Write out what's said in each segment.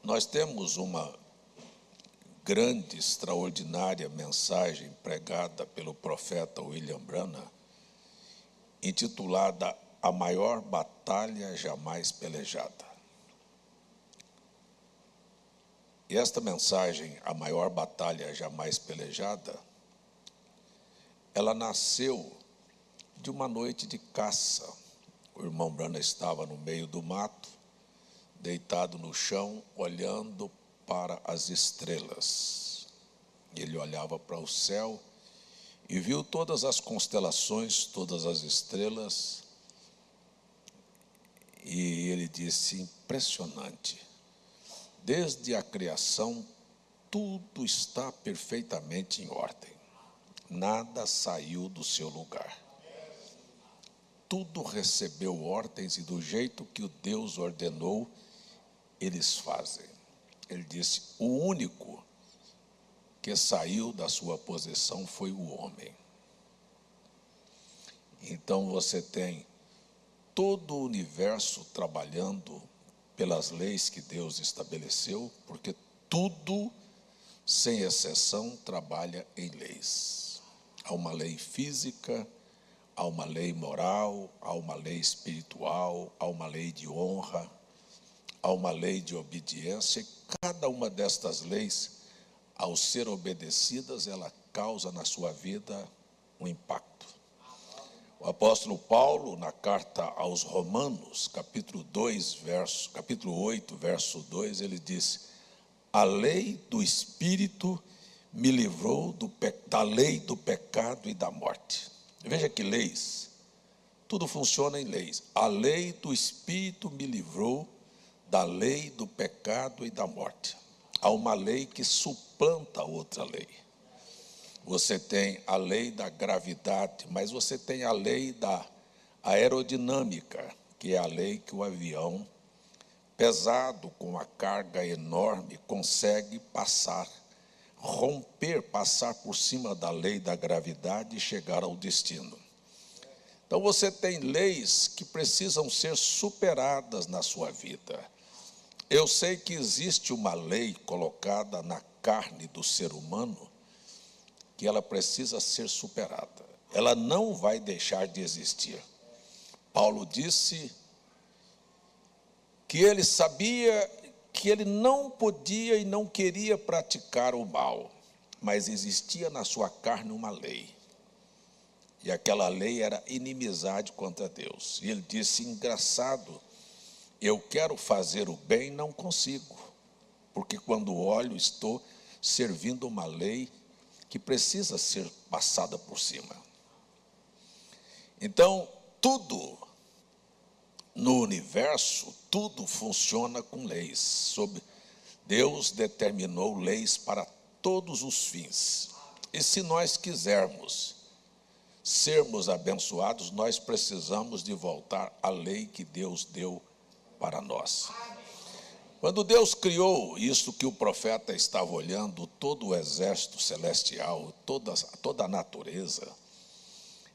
Nós temos uma grande, extraordinária mensagem pregada pelo profeta William Branham, intitulada A Maior Batalha Jamais Pelejada. E esta mensagem, A Maior Batalha Jamais Pelejada, ela nasceu de uma noite de caça. O irmão Branham estava no meio do mato, deitado no chão, olhando para as estrelas. Ele olhava para o céu e viu todas as constelações, todas as estrelas, e ele disse: impressionante, desde a criação tudo está perfeitamente em ordem, nada saiu do seu lugar, tudo recebeu ordens e do jeito que o Deus ordenou, eles fazem. Ele disse: o único que saiu da sua posição foi o homem. Então você tem todo o universo trabalhando pelas leis que Deus estabeleceu, porque tudo, sem exceção, trabalha em leis. Há uma lei física, há uma lei moral, há uma lei espiritual, há uma lei de honra, há uma lei de obediência, e cada uma destas leis, ao ser obedecidas, ela causa na sua vida um impacto. O apóstolo Paulo, na carta aos Romanos, capítulo 8, verso 2, ele diz: a lei do Espírito me livrou da lei do pecado e da morte. Veja que leis, tudo funciona em leis. A lei do Espírito me livrou da lei do pecado e da morte. Há uma lei que suplanta outra lei. Você tem a lei da gravidade, mas você tem a lei da aerodinâmica, que é a lei que o avião, pesado, com a carga enorme, consegue passar por cima da lei da gravidade e chegar ao destino. Então você tem leis que precisam ser superadas na sua vida. Eu sei que existe uma lei colocada na carne do ser humano que ela precisa ser superada. Ela não vai deixar de existir. Paulo disse que ele sabia que ele não podia e não queria praticar o mal, mas existia na sua carne uma lei. E aquela lei era inimizade contra Deus. E ele disse: engraçado, eu quero fazer o bem e não consigo, porque quando olho estou servindo uma lei que precisa ser passada por cima. Então, tudo no universo, tudo funciona com leis. Deus determinou leis para todos os fins. E se nós quisermos sermos abençoados, nós precisamos de voltar à lei que Deus deu para nós. Quando Deus criou isso que o profeta estava olhando, todo o exército celestial, toda a natureza,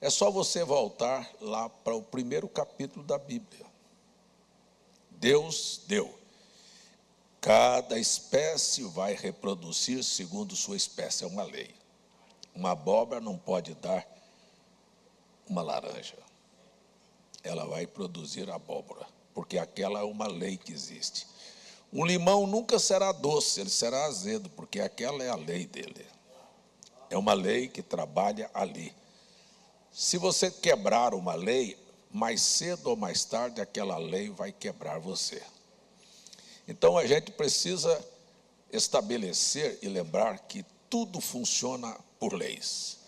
é só você voltar lá para o primeiro capítulo da Bíblia. Deus deu. Cada espécie vai reproduzir segundo sua espécie, é uma lei. Uma abóbora não pode dar uma laranja. Ela vai produzir abóbora, porque aquela é uma lei que existe. Um limão nunca será doce, ele será azedo, porque aquela é a lei dele. É uma lei que trabalha ali. Se você quebrar uma lei, mais cedo ou mais tarde, aquela lei vai quebrar você. Então, a gente precisa estabelecer e lembrar que tudo funciona por leis.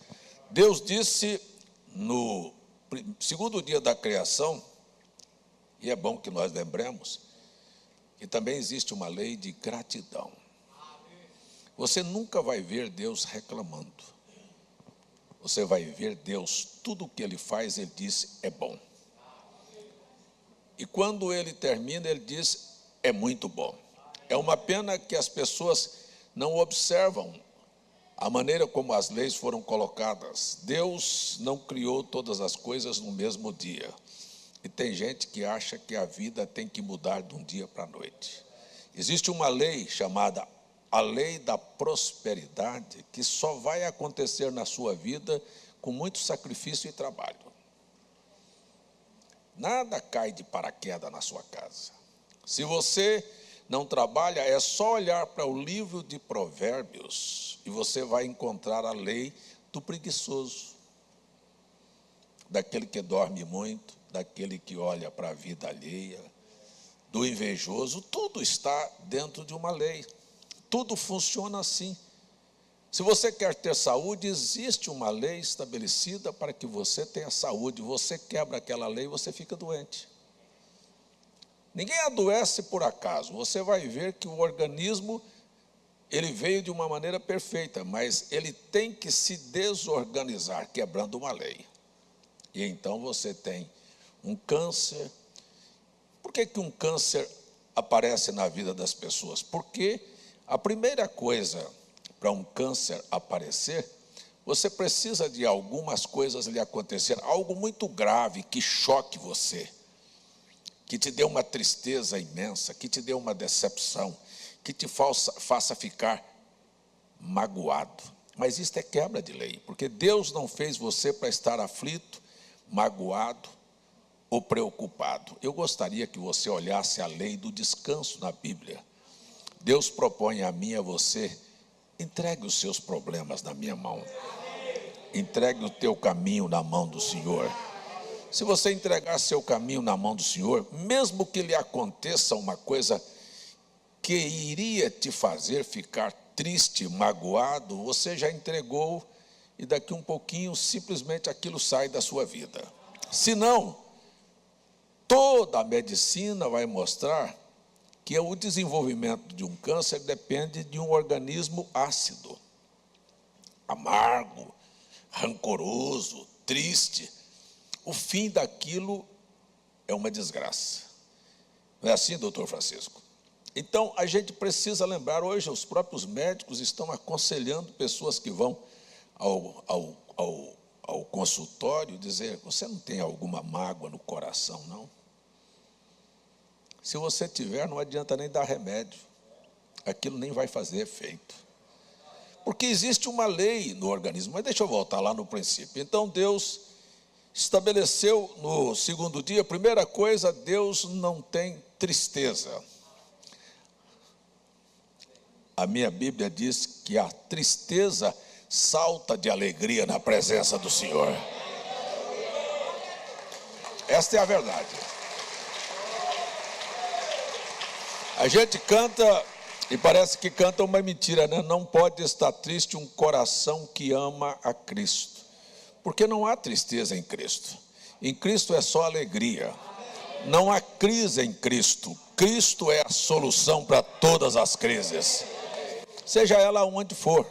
Deus disse no segundo dia da criação, e é bom que nós lembremos, que também existe uma lei de gratidão. Você nunca vai ver Deus reclamando. Você vai ver Deus, tudo o que Ele faz, Ele diz, é bom. E quando Ele termina, Ele diz, é muito bom. É uma pena que as pessoas não observam a maneira como as leis foram colocadas. Deus não criou todas as coisas no mesmo dia. E tem gente que acha que a vida tem que mudar de um dia para a noite. Existe uma lei chamada a lei da prosperidade, que só vai acontecer na sua vida com muito sacrifício e trabalho. Nada cai de paraquedas na sua casa. Se você não trabalha, é só olhar para o livro de Provérbios e você vai encontrar a lei do preguiçoso, daquele que dorme muito, daquele que olha para a vida alheia, do invejoso. Tudo está dentro de uma lei. Tudo funciona assim. Se você quer ter saúde, existe uma lei estabelecida para que você tenha saúde. Você quebra aquela lei, você fica doente. Ninguém adoece por acaso. Você vai ver que o organismo, ele veio de uma maneira perfeita, mas ele tem que se desorganizar, quebrando uma lei. E então você tem um câncer. Por que um câncer aparece na vida das pessoas? Porque a primeira coisa para um câncer aparecer, você precisa de algumas coisas lhe acontecer, algo muito grave que choque você, que te dê uma tristeza imensa, que te dê uma decepção, que te faça ficar magoado. Mas isto é quebra de lei, porque Deus não fez você para estar aflito, magoado ou preocupado. Eu gostaria que você olhasse a lei do descanso na Bíblia. Deus propõe a mim e a você: entregue os seus problemas na minha mão. Entregue o teu caminho na mão do Senhor. Se você entregar seu caminho na mão do Senhor, mesmo que lhe aconteça uma coisa que iria te fazer ficar triste, magoado, você já entregou e daqui um pouquinho simplesmente aquilo sai da sua vida. Se não, toda a medicina vai mostrar que o desenvolvimento de um câncer depende de um organismo ácido, amargo, rancoroso, triste. O fim daquilo é uma desgraça. Não é assim, doutor Francisco? Então, a gente precisa lembrar, hoje os próprios médicos estão aconselhando pessoas que vão ao consultório dizer: você não tem alguma mágoa no coração, não? Se você tiver, não adianta nem dar remédio. Aquilo nem vai fazer efeito. Porque existe uma lei no organismo. Mas deixa eu voltar lá no princípio. Então, Deus estabeleceu no segundo dia, primeira coisa, Deus não tem tristeza. A minha Bíblia diz que a tristeza salta de alegria na presença do Senhor. Esta é a verdade. A gente canta e parece que canta uma mentira, né? Não pode estar triste um coração que ama a Cristo, porque não há tristeza em Cristo. Em Cristo é só alegria. Não há crise em Cristo. Cristo é a solução para todas as crises, seja ela onde for.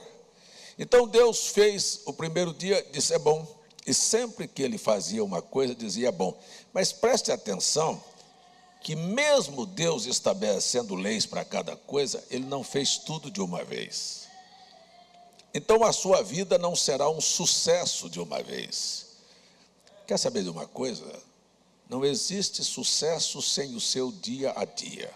Então Deus fez o primeiro dia, disse: é bom. E sempre que ele fazia uma coisa, dizia: é bom. Mas preste atenção que mesmo Deus estabelecendo leis para cada coisa, ele não fez tudo de uma vez. Então a sua vida não será um sucesso de uma vez. Quer saber de uma coisa? Não existe sucesso sem o seu dia a dia.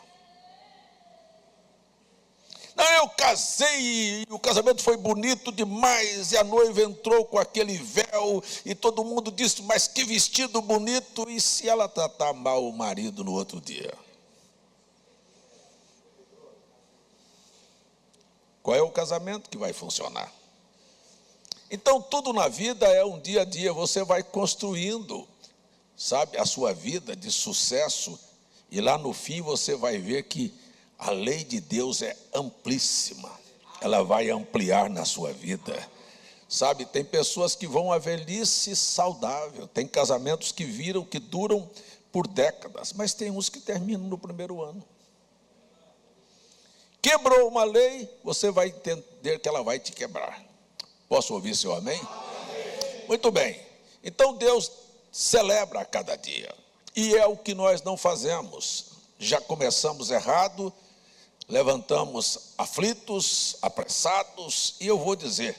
Não, eu casei e o casamento foi bonito demais e a noiva entrou com aquele véu e todo mundo disse: mas que vestido bonito. E se ela tratar mal o marido no outro dia? Qual é o casamento que vai funcionar? Então tudo na vida é um dia a dia. Você vai construindo, sabe, a sua vida de sucesso, e lá no fim você vai ver que a lei de Deus é amplíssima. Ela vai ampliar na sua vida. Sabe, tem pessoas que vão à velhice saudável, tem casamentos que duram por décadas, mas tem uns que terminam no primeiro ano. Quebrou uma lei, você vai entender que ela vai te quebrar. Posso ouvir seu amém? Amém. Muito bem. Então Deus celebra a cada dia. E é o que nós não fazemos. Já começamos errado, levantamos aflitos, apressados, e eu vou dizer,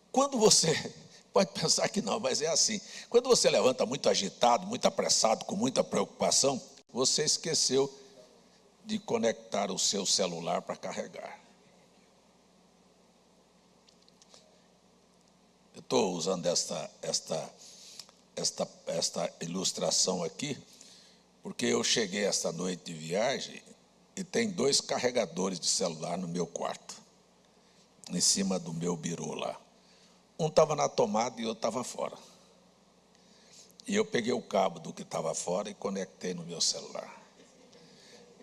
quando você, pode pensar que não, mas é assim, quando você levanta muito agitado, muito apressado, com muita preocupação, você esqueceu de conectar o seu celular para carregar. Eu estou usando esta ilustração aqui, porque eu cheguei esta noite de viagem e tem 2 carregadores de celular no meu quarto, em cima do meu birô lá. Um estava na tomada e outro estava fora. E eu peguei o cabo do que estava fora e conectei no meu celular.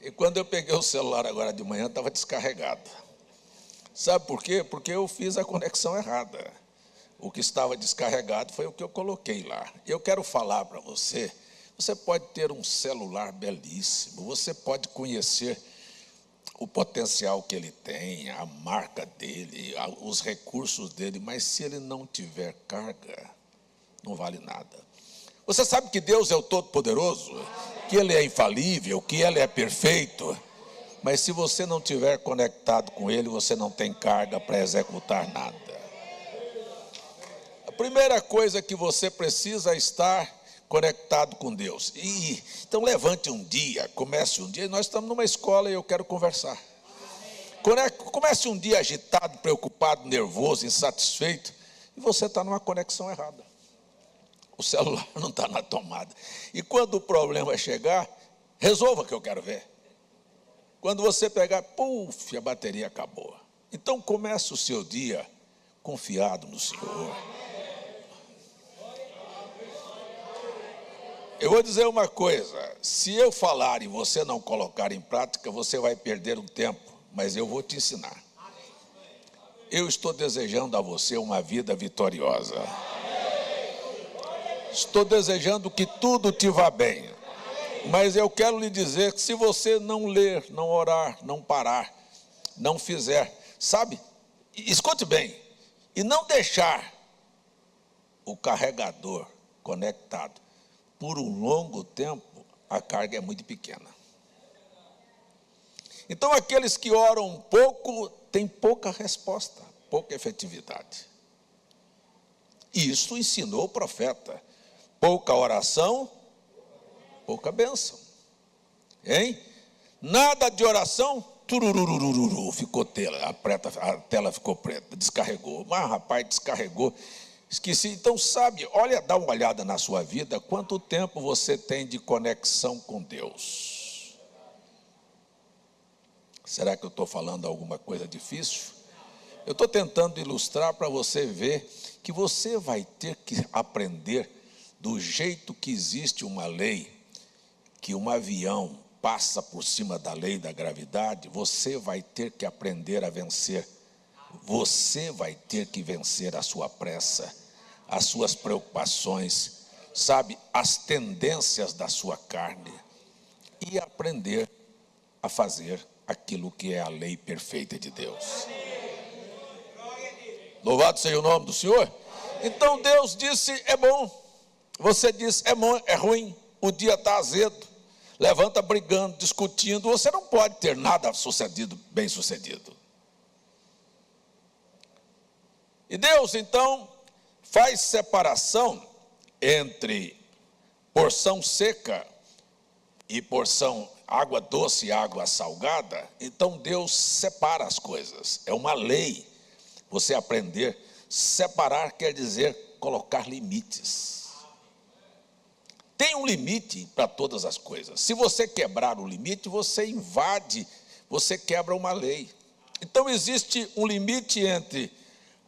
E quando eu peguei o celular agora de manhã, estava descarregado. Sabe por quê? Porque eu fiz a conexão errada. O que estava descarregado foi o que eu coloquei lá. Eu quero falar para você, você pode ter um celular belíssimo, você pode conhecer o potencial que ele tem, a marca dele, os recursos dele, mas se ele não tiver carga, não vale nada. Você sabe que Deus é o Todo-Poderoso, que Ele é infalível, que Ele é perfeito, mas se você não estiver conectado com Ele, você não tem carga para executar nada. A primeira coisa que você precisa é estar conectado com Deus. Então levante um dia, comece um dia, nós estamos numa escola e eu quero conversar. Comece um dia agitado, preocupado, nervoso, insatisfeito, e você está numa conexão errada. O celular não está na tomada. E quando o problema chegar, resolva que eu quero ver. Quando você pegar, puf, a bateria acabou. Então comece o seu dia confiado no Senhor. Eu vou dizer uma coisa, se eu falar e você não colocar em prática, você vai perder um tempo, mas eu vou te ensinar. Eu estou desejando a você uma vida vitoriosa. Estou desejando que tudo te vá bem, mas eu quero lhe dizer que se você não ler, não orar, não parar, não fizer, sabe, escute bem, e não deixar o carregador conectado por um longo tempo, a carga é muito pequena. Então aqueles que oram pouco, têm pouca resposta, pouca efetividade. Isso ensinou o profeta. Pouca oração, pouca bênção. Hein? Nada de oração, turururururu, ficou a tela ficou preta, descarregou. Mas rapaz, descarregou, esqueci. Então sabe, olha, dá uma olhada na sua vida, quanto tempo você tem de conexão com Deus. Será que eu estou falando alguma coisa difícil? Eu estou tentando ilustrar para você ver que você vai ter que aprender do jeito que existe uma lei, que um avião passa por cima da lei da gravidade, você vai ter que aprender a vencer. Você vai ter que vencer a sua pressa, as suas preocupações, sabe, as tendências da sua carne e aprender a fazer aquilo que é a lei perfeita de Deus. Louvado seja o nome do Senhor. Então Deus disse, é bom. Você diz, é bom, é ruim, o dia está azedo, levanta brigando, discutindo, você não pode ter nada sucedido, bem sucedido. E Deus, então, faz separação entre porção seca e porção água doce e água salgada. Então Deus separa as coisas, é uma lei. Você aprender, separar quer dizer colocar limites. Tem um limite para todas as coisas. Se você quebrar o limite, você invade, você quebra uma lei. Então existe um limite entre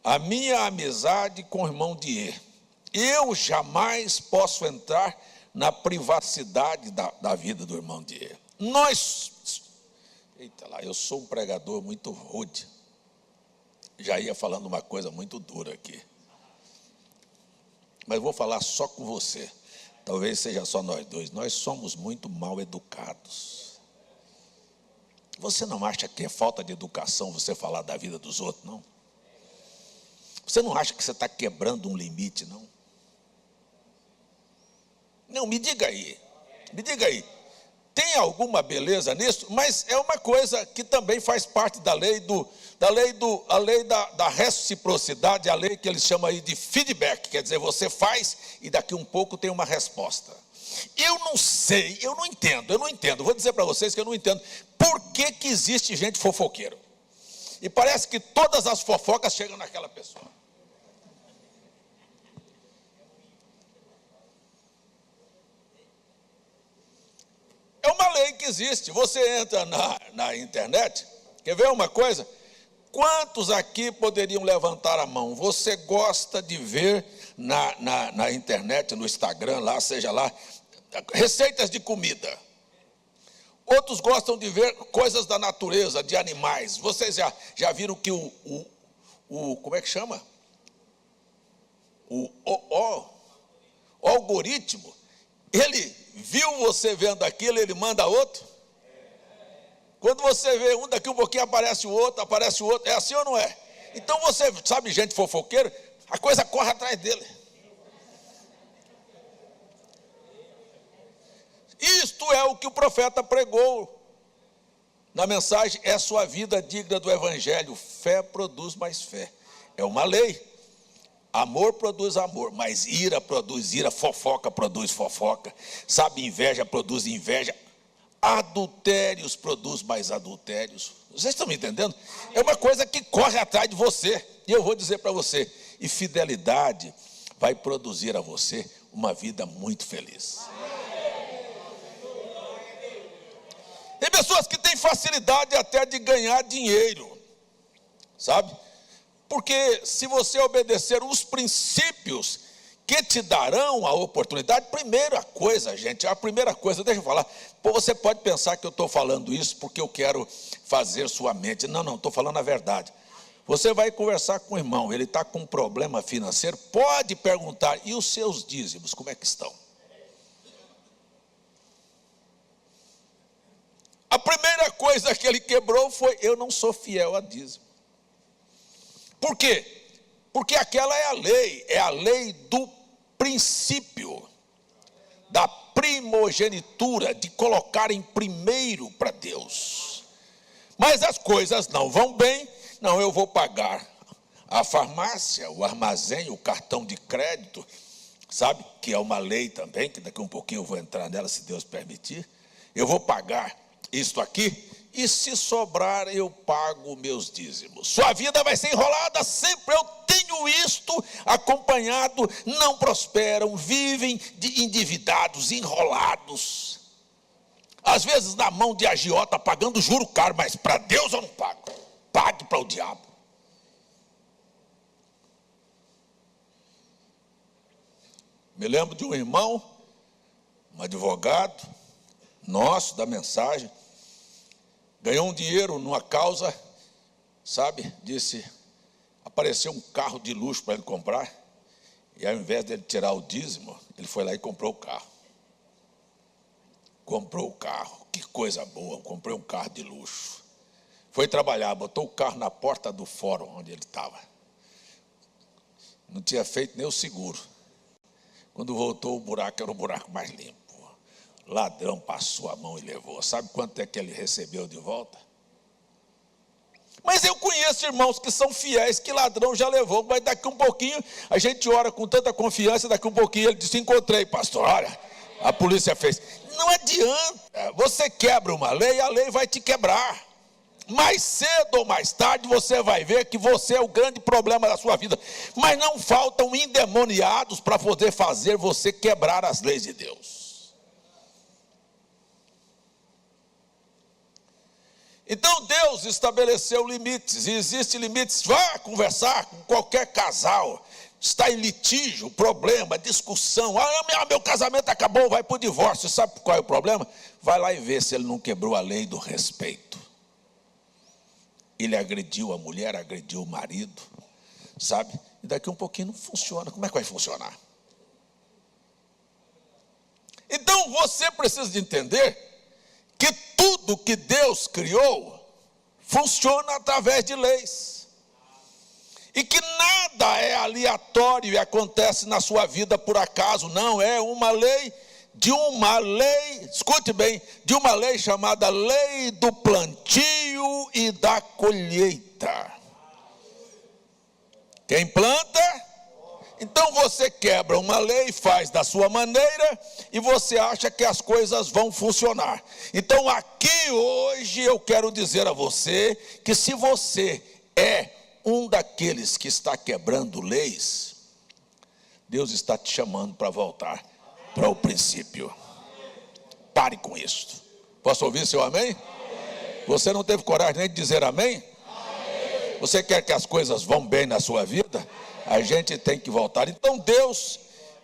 a minha amizade com o irmão Dier. Eu jamais posso entrar na privacidade da vida do irmão Dier. Eita lá, eu sou um pregador muito rude. Já ia falando uma coisa muito dura aqui. Mas vou falar só com você. Talvez seja só nós dois. Nós somos muito mal educados. Você não acha que é falta de educação você falar da vida dos outros, não? Você não acha que você está quebrando um limite, não? Não, me diga aí. Me diga aí. Tem alguma beleza nisso? Mas é uma coisa que também faz parte da lei da reciprocidade, a lei que eles chamam aí de feedback, quer dizer, você faz e daqui um pouco tem uma resposta. Eu não sei, eu não entendo. Vou dizer para vocês que eu não entendo por que existe gente fofoqueira. E parece que todas as fofocas chegam naquela pessoa. É uma lei que existe. Você entra na internet, quer ver uma coisa? Quantos aqui poderiam levantar a mão? Você gosta de ver na internet, no Instagram, lá, seja lá, receitas de comida. Outros gostam de ver coisas da natureza, de animais. Vocês já viram que como é que chama? O algoritmo, ele viu você vendo aquilo, ele manda outro. Quando você vê um, daqui um pouquinho aparece o outro. É assim ou não é? Então você sabe, gente fofoqueira, a coisa corre atrás dele. Isto é o que o profeta pregou na mensagem: é sua vida digna do evangelho. Fé produz mais fé. É uma lei. Amor produz amor, mas ira produz ira, fofoca produz fofoca, sabe, inveja produz inveja, adultérios produz mais adultérios. Vocês estão me entendendo? É uma coisa que corre atrás de você. E eu vou dizer para você, e fidelidade vai produzir a você uma vida muito feliz. Tem pessoas que têm facilidade até de ganhar dinheiro, sabe? Porque se você obedecer os princípios que te darão a oportunidade, primeira coisa, deixa eu falar, você pode pensar que eu estou falando isso porque eu quero fazer sua mente. Não, estou falando a verdade. Você vai conversar com o irmão, ele está com um problema financeiro, pode perguntar: e os seus dízimos, como é que estão? A primeira coisa que ele quebrou foi: eu não sou fiel a dízimo. Por quê? Porque aquela é a lei do princípio, da primogenitura, de colocar em primeiro para Deus. Mas as coisas não vão bem, não, eu vou pagar a farmácia, o armazém, o cartão de crédito, sabe, que é uma lei também, que daqui a um pouquinho eu vou entrar nela, se Deus permitir. Eu vou pagar isto aqui, e se sobrar eu pago meus dízimos. Sua vida vai ser enrolada sempre. Eu tenho isto acompanhado. Não prosperam, vivem de endividados, enrolados, às vezes na mão de agiota, pagando juro caro. Mas para Deus eu não pago. Pague para o diabo. Me lembro de um irmão, um advogado nosso da mensagem, ganhou um dinheiro numa causa, sabe, apareceu um carro de luxo para ele comprar, e ao invés dele tirar o dízimo, ele foi lá e comprou o carro. Que coisa boa, comprei um carro de luxo. Foi trabalhar, botou o carro na porta do fórum onde ele estava. Não tinha feito nem o seguro. Quando voltou, o buraco era o buraco mais limpo. Ladrão passou a mão e levou. Sabe quanto é que ele recebeu de volta? Mas eu conheço irmãos que são fiéis, que ladrão já levou. Mas daqui um pouquinho, a gente ora com tanta confiança, daqui um pouquinho ele disse: encontrei, pastor, olha, a polícia fez. Não adianta, você quebra uma lei, a lei vai te quebrar. Mais cedo ou mais tarde você vai ver que você é o grande problema da sua vida. Mas não faltam endemoniados para poder fazer você quebrar as leis de Deus. Então Deus estabeleceu limites, e existem limites. Vá conversar com qualquer casal, está em litígio, problema, discussão. Meu casamento acabou, vai para o divórcio. Sabe qual é o problema? Vai lá e vê se ele não quebrou a lei do respeito. Ele agrediu a mulher, agrediu o marido, sabe? E daqui um pouquinho não funciona. Como é que vai funcionar? Então você precisa de entender que tudo que Deus criou funciona através de leis. E que nada é aleatório e acontece na sua vida por acaso. Não, é uma lei, escute bem, de uma lei chamada lei do plantio e da colheita. Quem planta Então você quebra uma lei, faz da sua maneira e você acha que as coisas vão funcionar. Então aqui hoje eu quero dizer a você que se você é um daqueles que está quebrando leis, Deus está te chamando para voltar para o princípio. Pare com isso. Posso ouvir seu amém? Você não teve coragem nem de dizer amém? Você quer que as coisas vão bem na sua vida? A gente tem que voltar. Então Deus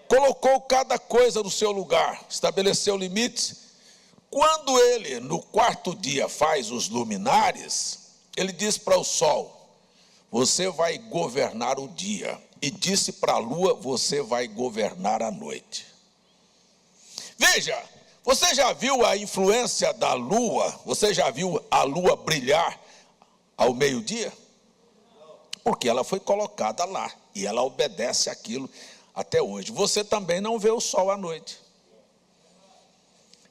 colocou cada coisa no seu lugar, estabeleceu limites. Quando ele, no quarto dia, faz os luminares, ele diz para o sol: você vai governar o dia. E disse para a lua: você vai governar a noite. Veja, você já viu a influência da lua? Você já viu a lua brilhar ao meio-dia? Porque ela foi colocada lá e ela obedece aquilo até hoje. Você também não vê o sol à noite,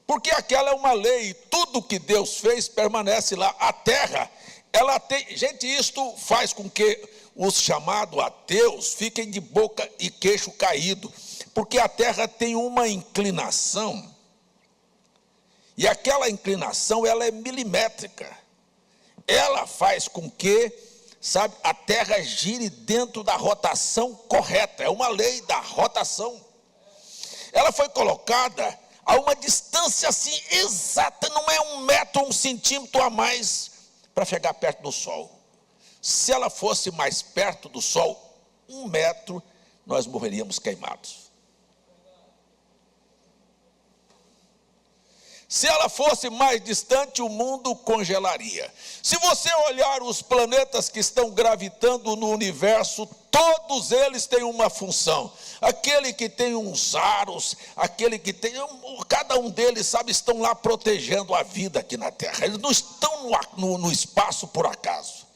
porque aquela é uma lei, e tudo que Deus fez permanece lá. A terra, ela tem, gente, isto faz com que os chamados ateus fiquem de boca e queixo caído, porque a terra tem uma inclinação, e aquela inclinação ela é milimétrica, ela faz com que, sabe, a terra gire dentro da rotação correta, é uma lei da rotação. Ela foi colocada a uma distância assim exata, não é 1 metro, 1 centímetro a mais para chegar perto do sol. Se ela fosse mais perto do sol, 1 metro, nós morreríamos queimados. Se ela fosse mais distante, o mundo congelaria. Se você olhar os planetas que estão gravitando no universo, todos eles têm uma função. Aquele que tem uns aros, aquele que tem, cada um deles, sabe, estão lá protegendo a vida aqui na Terra. Eles não estão no espaço por acaso.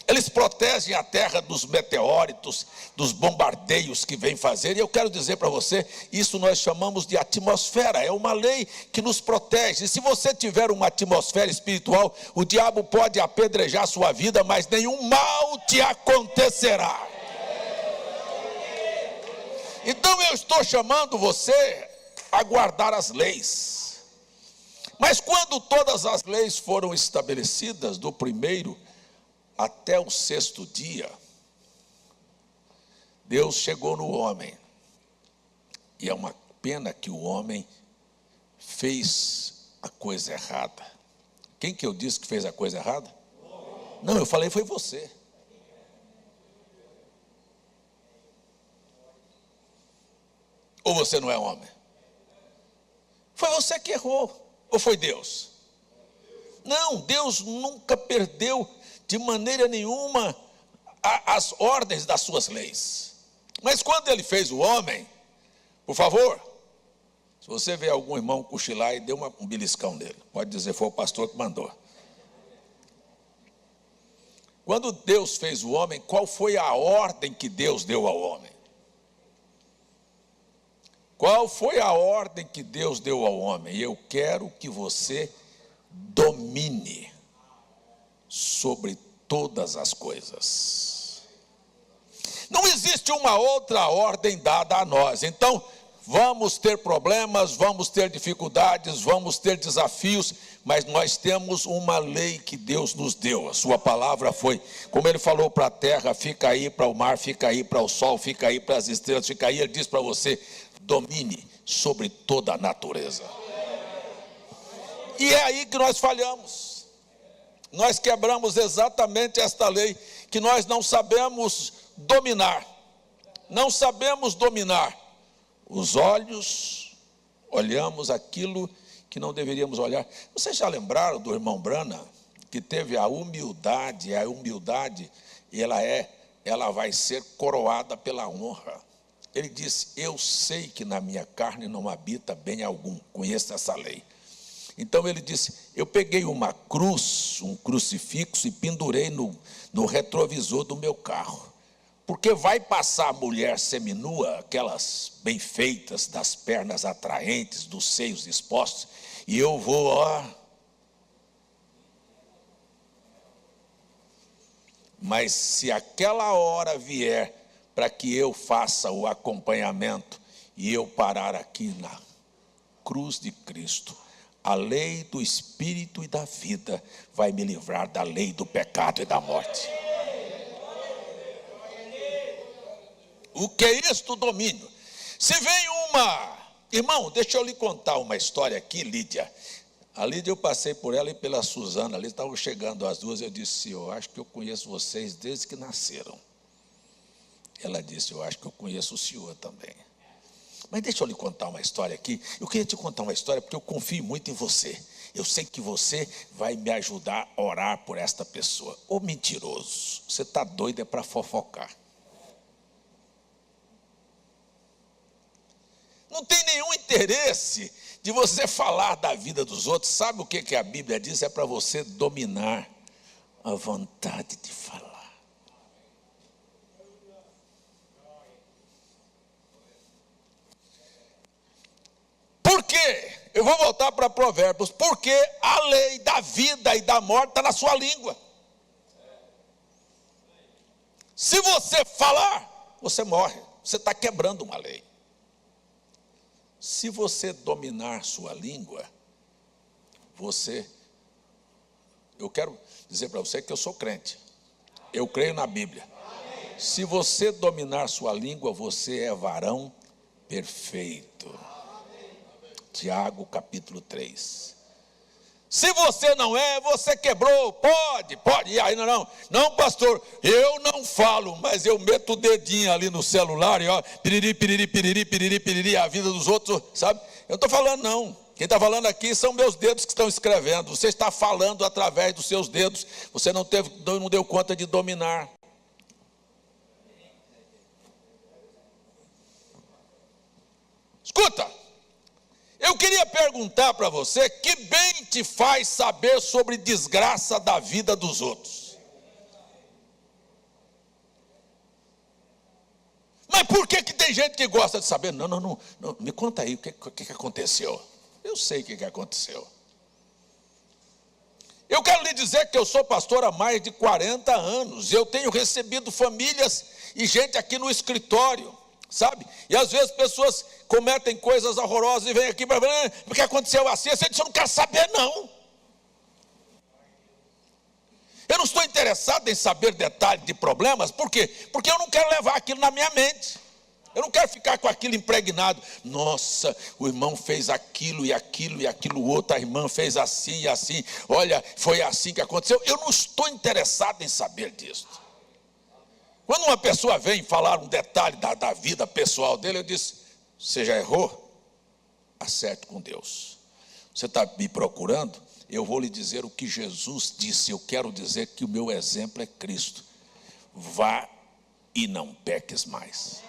Eles protegem a terra dos meteoritos, dos bombardeios que vêm fazer. E eu quero dizer para você, isso nós chamamos de atmosfera. É uma lei que nos protege. E se você tiver uma atmosfera espiritual, o diabo pode apedrejar a sua vida, mas nenhum mal te acontecerá. Então eu estou chamando você a guardar as leis. Mas quando todas as leis foram estabelecidas, do primeiro até o 6º dia, Deus chegou no homem. E é uma pena que o homem fez a coisa errada. Quem que eu disse que fez a coisa errada? Não, eu falei foi você. Ou você não é homem? Foi você que errou. Ou foi Deus? Não, Deus nunca perdeu de maneira nenhuma as ordens das suas leis. Mas quando ele fez o homem, por favor, se você vê algum irmão cochilar e dê um beliscão nele, pode dizer, foi o pastor que mandou. Quando Deus fez o homem, qual foi a ordem que Deus deu ao homem? Qual foi a ordem que Deus deu ao homem? Eu quero que você domine sobre todas as coisas. Não existe uma outra ordem dada a nós. Então, vamos ter problemas, vamos ter dificuldades, vamos ter desafios, mas nós temos uma lei que Deus nos deu. A sua palavra foi, como ele falou para a terra, fica aí para o mar, fica aí para o sol, fica aí para as estrelas, fica aí. Ele diz para você, domine sobre toda a natureza. E é aí que nós falhamos. Nós quebramos exatamente esta lei, que nós não sabemos dominar. Não sabemos dominar. Os olhos, olhamos aquilo que não deveríamos olhar. Vocês já lembraram do irmão Branham, que teve a humildade, ela vai ser coroada pela honra. Ele disse, eu sei que na minha carne não habita bem algum, conheço essa lei. Então ele disse, eu peguei uma cruz, um crucifixo e pendurei no retrovisor do meu carro. Porque vai passar a mulher seminua, aquelas bem feitas, das pernas atraentes, dos seios expostos, e eu vou, Mas se aquela hora vier para que eu faça o acompanhamento e eu parar aqui na cruz de Cristo. A lei do Espírito e da vida vai me livrar da lei do pecado e da morte. O que é isto, domínio? Se vem uma... Irmão, deixa eu lhe contar uma história aqui, Lídia. A Lídia, eu passei por ela e pela Suzana, ali estavam chegando as duas, eu disse, eu acho que eu conheço vocês desde que nasceram. Ela disse, eu acho que eu conheço o senhor também. Mas deixa eu lhe contar uma história aqui. Eu queria te contar uma história porque eu confio muito em você. Eu sei que você vai me ajudar a orar por esta pessoa. Ô mentiroso, você está doido é para fofocar. Não tem nenhum interesse de você falar da vida dos outros. Sabe o que a Bíblia diz? É para você dominar a vontade de falar. Por quê? Eu vou voltar para Provérbios. Porque a lei da vida e da morte está na sua língua. Se você falar, você morre. Você está quebrando uma lei. Se você dominar sua língua, eu quero dizer para você que eu sou crente. Eu creio na Bíblia. Se você dominar sua língua, você é varão perfeito. Tiago capítulo 3. Se você não é, você quebrou, pode. E aí não pastor, eu não falo, mas eu meto o dedinho ali no celular e ó, piriri, piriri, piriri, piriri, piriri, a vida dos outros, sabe? Eu não estou falando não, quem está falando aqui são meus dedos que estão escrevendo, você está falando através dos seus dedos, você não deu conta de dominar. Escuta, eu queria perguntar para você, que bem te faz saber sobre desgraça da vida dos outros? Mas por que tem gente que gosta de saber? Não, me conta aí, o que aconteceu? Eu sei o que aconteceu. Eu quero lhe dizer que eu sou pastor há mais de 40 anos, eu tenho recebido famílias e gente aqui no escritório, sabe? E às vezes pessoas cometem coisas horrorosas e vêm aqui para ver, porque aconteceu assim, você diz, eu não quero saber não. Eu não estou interessado em saber detalhes de problemas, por quê? Porque eu não quero levar aquilo na minha mente. Eu não quero ficar com aquilo impregnado. Nossa, o irmão fez aquilo e aquilo e aquilo outro, a irmã fez assim e assim. Olha, foi assim que aconteceu. Eu não estou interessado em saber disso. Quando uma pessoa vem falar um detalhe da vida pessoal dele, eu disse, você já errou? Acerte com Deus. Você está me procurando? Eu vou lhe dizer o que Jesus disse. Eu quero dizer que o meu exemplo é Cristo. Vá e não peques mais.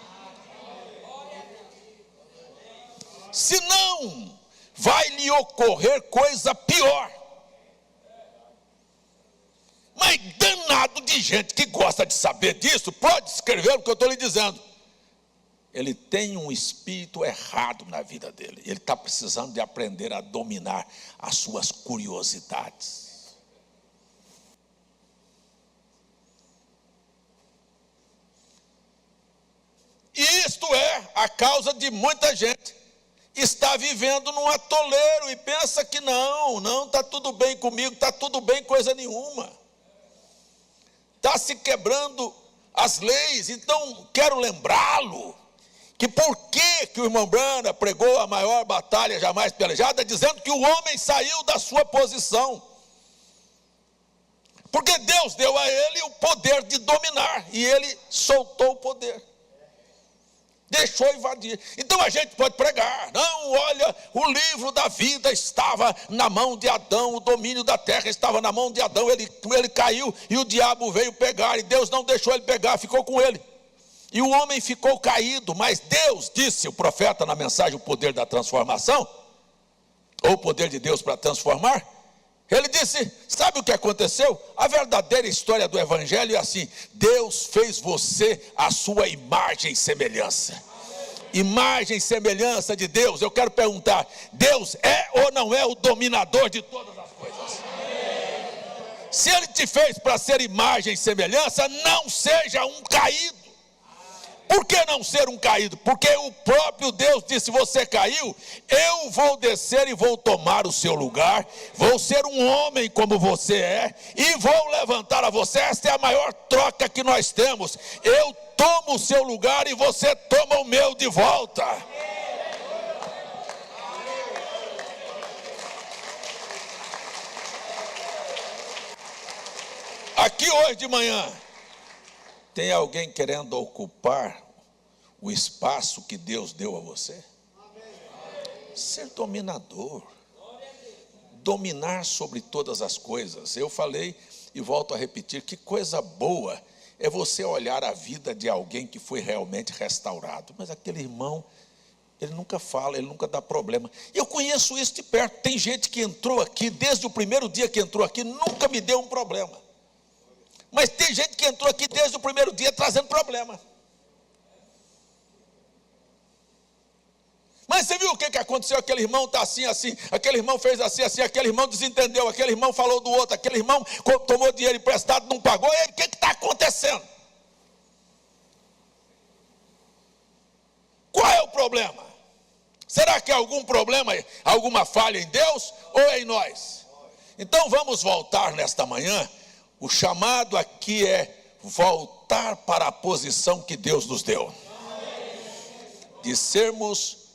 Senão, vai lhe ocorrer coisa pior. Mas danado de gente que gosta de saber disso, pode escrever o que eu estou lhe dizendo. Ele tem um espírito errado na vida dele. Ele está precisando de aprender a dominar as suas curiosidades. E isto é a causa de muita gente está vivendo num atoleiro e pensa que não está tudo bem comigo, está tudo bem coisa nenhuma. Está se quebrando as leis. Então quero lembrá-lo que por que o irmão Brana pregou a maior batalha jamais pelejada, dizendo que o homem saiu da sua posição. Porque Deus deu a ele o poder de dominar, e ele soltou o poder. Deixou invadir. Então a gente pode pregar, não, olha, o livro da vida estava na mão de Adão, o domínio da terra estava na mão de Adão, ele caiu e o diabo veio pegar, e Deus não deixou ele pegar, ficou com ele. E o homem ficou caído, mas Deus disse, o profeta na mensagem, o poder da transformação, ou o poder de Deus para transformar, ele disse, sabe o que aconteceu? A verdadeira história do evangelho é assim, Deus fez você a sua imagem e semelhança. Imagem e semelhança de Deus. Eu quero perguntar, Deus é ou não é o dominador de todas as coisas? Se Ele te fez para ser imagem e semelhança, não seja um caído. Por que não ser um caído? Porque o próprio Deus disse: você caiu, eu vou descer e vou tomar o seu lugar, vou ser um homem como você é, e vou levantar a você. Esta é a maior troca que nós temos. Eu tomo o seu lugar e você toma o meu de volta. Aqui hoje de manhã, tem alguém querendo ocupar o espaço que Deus deu a você? Ser dominador, dominar sobre todas as coisas. Eu falei e volto a repetir, que coisa boa é você olhar a vida de alguém que foi realmente restaurado. Mas aquele irmão, ele nunca fala, ele nunca dá problema. Eu conheço isso de perto. Tem gente que entrou aqui, desde o primeiro dia que entrou aqui, nunca me deu um problema. Mas tem gente que entrou aqui desde o primeiro dia trazendo problema. Mas você viu o que aconteceu? Aquele irmão está assim, assim, aquele irmão fez assim, assim, aquele irmão desentendeu, aquele irmão falou do outro, aquele irmão tomou dinheiro emprestado, não pagou. E aí, o que está acontecendo? Qual é o problema? Será que é algum problema, alguma falha em Deus ou é em nós? Então vamos voltar nesta manhã. O chamado aqui é voltar para a posição que Deus nos deu, de sermos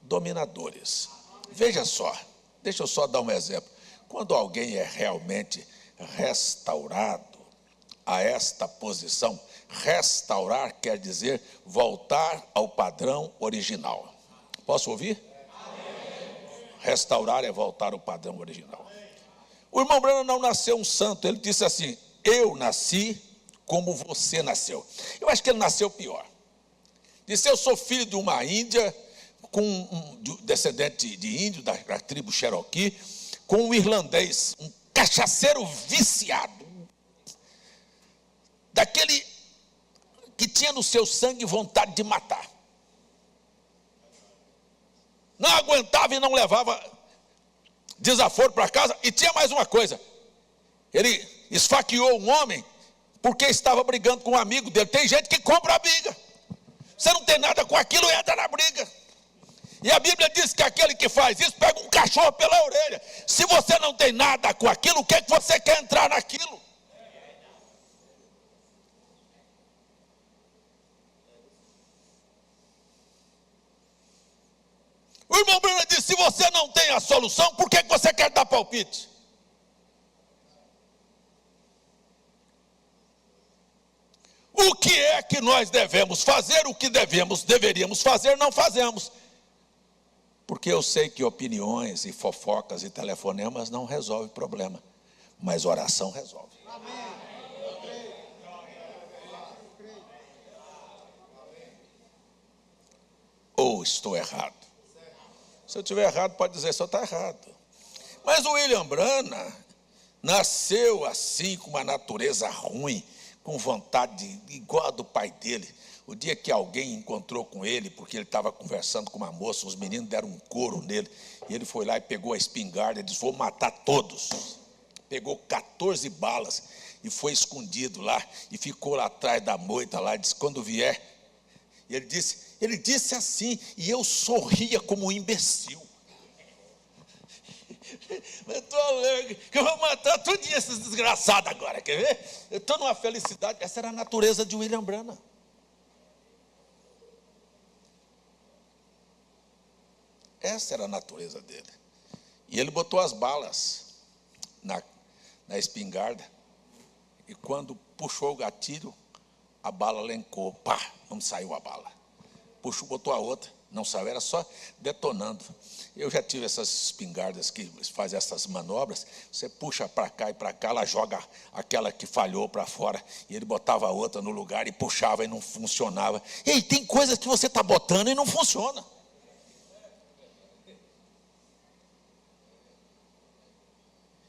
dominadores. Veja só, deixa eu só dar um exemplo. Quando alguém é realmente restaurado a esta posição, restaurar quer dizer voltar ao padrão original. Posso ouvir? Restaurar é voltar ao padrão original. O irmão Branham não nasceu um santo. Ele disse assim: eu nasci como você nasceu. Eu acho que ele nasceu pior. Disse: eu sou filho de uma índia, com descendente de índio, da tribo Cherokee, com um irlandês, um cachaceiro viciado, daquele que tinha no seu sangue vontade de matar. Não aguentava e não levava desaforo para casa. E tinha mais uma coisa: ele esfaqueou um homem porque estava brigando com um amigo dele. Tem gente que compra a briga. Você não tem nada com aquilo, entra na briga. E a Bíblia diz que aquele que faz isso pega um cachorro pela orelha. Se você não tem nada com aquilo, o que é que você quer entrar naquilo? O irmão Bruno disse: se você não tem a solução, por que você quer dar palpite? O que é que nós devemos fazer? O que deveríamos fazer, não fazemos. Porque eu sei que opiniões e fofocas e telefonemas não resolvem problema, mas oração resolve. Ou estou errado? Se eu estiver errado, pode dizer: só está errado. Mas o William Branham nasceu assim, com uma natureza ruim, com vontade igual a do pai dele. O dia que alguém encontrou com ele, porque ele estava conversando com uma moça, os meninos deram um couro nele, e ele foi lá e pegou a espingarda e disse: vou matar todos. Pegou 14 balas e foi escondido lá, e ficou lá atrás da moita lá, e disse: quando vier. E ele disse assim, e eu sorria como um imbecil. Eu estou alegre, que eu vou matar todos esses desgraçados agora, quer ver? Eu estou numa felicidade. Essa era a natureza de William Branham. Essa era a natureza dele. E ele botou as balas na espingarda, e quando puxou o gatilho, a bala lencou, pá, não saiu a bala. Puxou, botou a outra, não saiu, era só detonando. Eu já tive essas espingardas que fazem essas manobras. Você puxa para cá e para cá, ela joga aquela que falhou para fora, e ele botava a outra no lugar e puxava e não funcionava. Ei, tem coisas que você está botando e não funciona.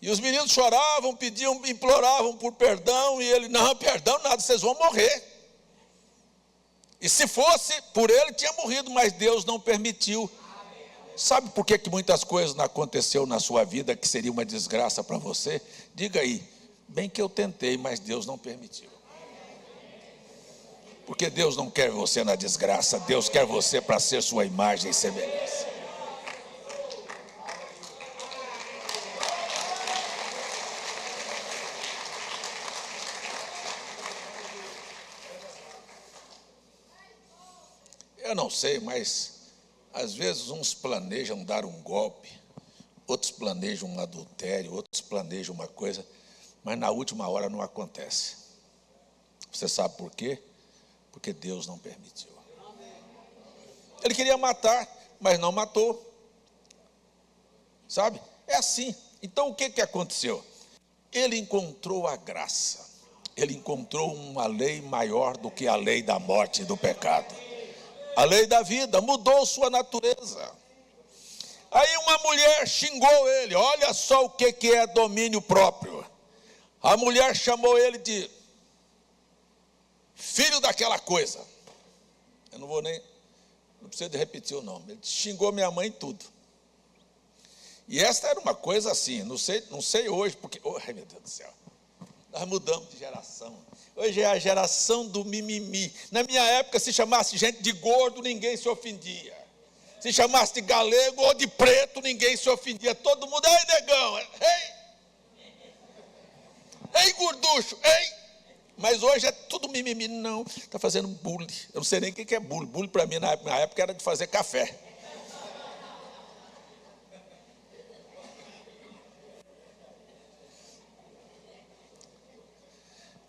E os meninos choravam, pediam, imploravam por perdão, e ele: não, perdão nada, vocês vão morrer. E se fosse por ele, tinha morrido, mas Deus não permitiu. Sabe por que muitas coisas não aconteceu na sua vida que seria uma desgraça para você? Diga aí: bem que eu tentei, mas Deus não permitiu. Porque Deus não quer você na desgraça, Deus quer você para ser sua imagem e semelhança. Eu não sei, mas às vezes uns planejam dar um golpe, outros planejam um adultério, outros planejam uma coisa, mas na última hora não acontece. Você sabe por quê? Porque Deus não permitiu. Ele queria matar, mas não matou. Sabe? É assim. Então o que aconteceu? Ele encontrou a graça. Ele encontrou uma lei maior do que a lei da morte e do pecado. A lei da vida mudou sua natureza. Aí uma mulher xingou ele. Olha só o que é domínio próprio. A mulher chamou ele de filho daquela coisa. Eu não preciso de repetir o nome. Ele xingou minha mãe e tudo. E esta era uma coisa assim, não sei hoje, porque, ai meu Deus do céu, nós mudamos de geração. Hoje é a geração do mimimi. Na minha época, se chamasse gente de gordo, ninguém se ofendia. Se chamasse de galego ou de preto, ninguém se ofendia. Todo mundo, ei negão, ei gorducho, ei. Mas hoje é tudo mimimi, não, está fazendo bullying. Eu não sei nem o que é bullying. Bullying para mim, na época, era de fazer café.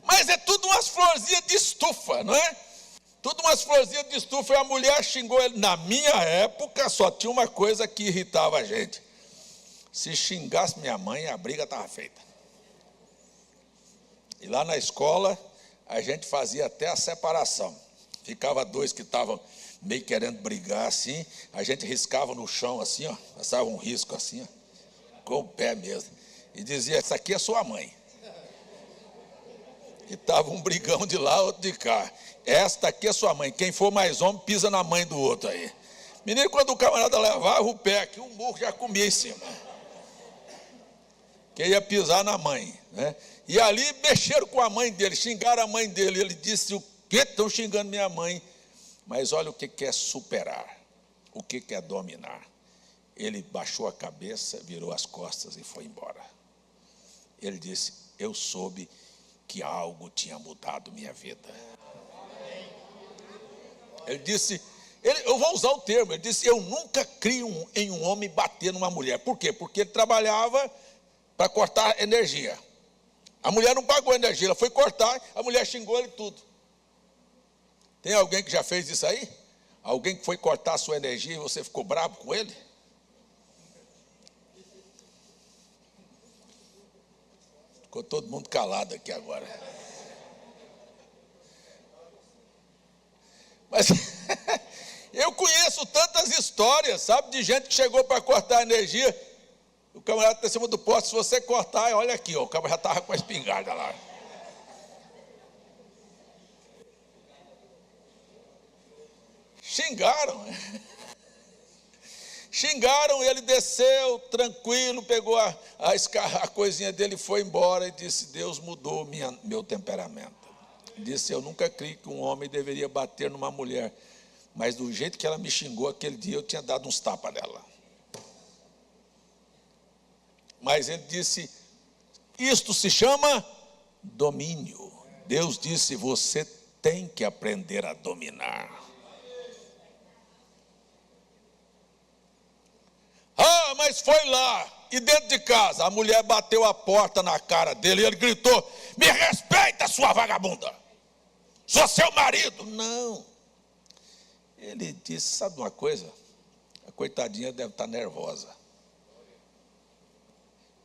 Mas é tudo umas florzinhas de estufa, não é? Tudo umas florzinhas de estufa. E a mulher xingou ele. Na minha época, só tinha uma coisa que irritava a gente. Se xingasse minha mãe, a briga estava feita. E lá na escola, a gente fazia até a separação. Ficava dois que estavam meio querendo brigar assim, a gente riscava no chão assim, ó, passava um risco assim, ó, com o pé mesmo. E dizia, essa aqui é sua mãe. E estava um brigão de lá, outro de cá. Esta aqui é sua mãe. Quem for mais homem, pisa na mãe do outro aí. Menino, quando o camarada levava o pé aqui, um burro já comia em cima. Que ia pisar na mãe, né? E ali mexeram com a mãe dele, xingaram a mãe dele. Ele disse, o que estão xingando minha mãe? Mas olha o que é superar, o que é dominar. Ele baixou a cabeça, virou as costas e foi embora. Ele disse, eu soube que algo tinha mudado minha vida. Ele disse, eu vou usar o termo, ele disse, eu nunca crio em um homem bater numa mulher. Por quê? Porque ele trabalhava para cortar energia. A mulher não pagou energia, ela foi cortar, a mulher xingou ele tudo. Tem alguém que já fez isso aí? Alguém que foi cortar a sua energia e você ficou bravo com ele? Ficou todo mundo calado aqui agora. Mas eu conheço tantas histórias, sabe, de gente que chegou para cortar a energia. O camarada está em cima do poste, se você cortar, olha aqui, ó, o camarada já estava com a espingarda lá. Xingaram, ele desceu tranquilo, pegou a coisinha dele, foi embora e disse, Deus mudou meu temperamento. Disse, eu nunca criei que um homem deveria bater numa mulher, mas do jeito que ela me xingou aquele dia, eu tinha dado uns tapas nela. Mas ele disse, isto se chama domínio. Deus disse, você tem que aprender a dominar. Ah, mas foi lá, e dentro de casa, a mulher bateu a porta na cara dele, e ele gritou, me respeita, sua vagabunda, sou seu marido. Não, ele disse, sabe uma coisa, a coitadinha deve estar nervosa.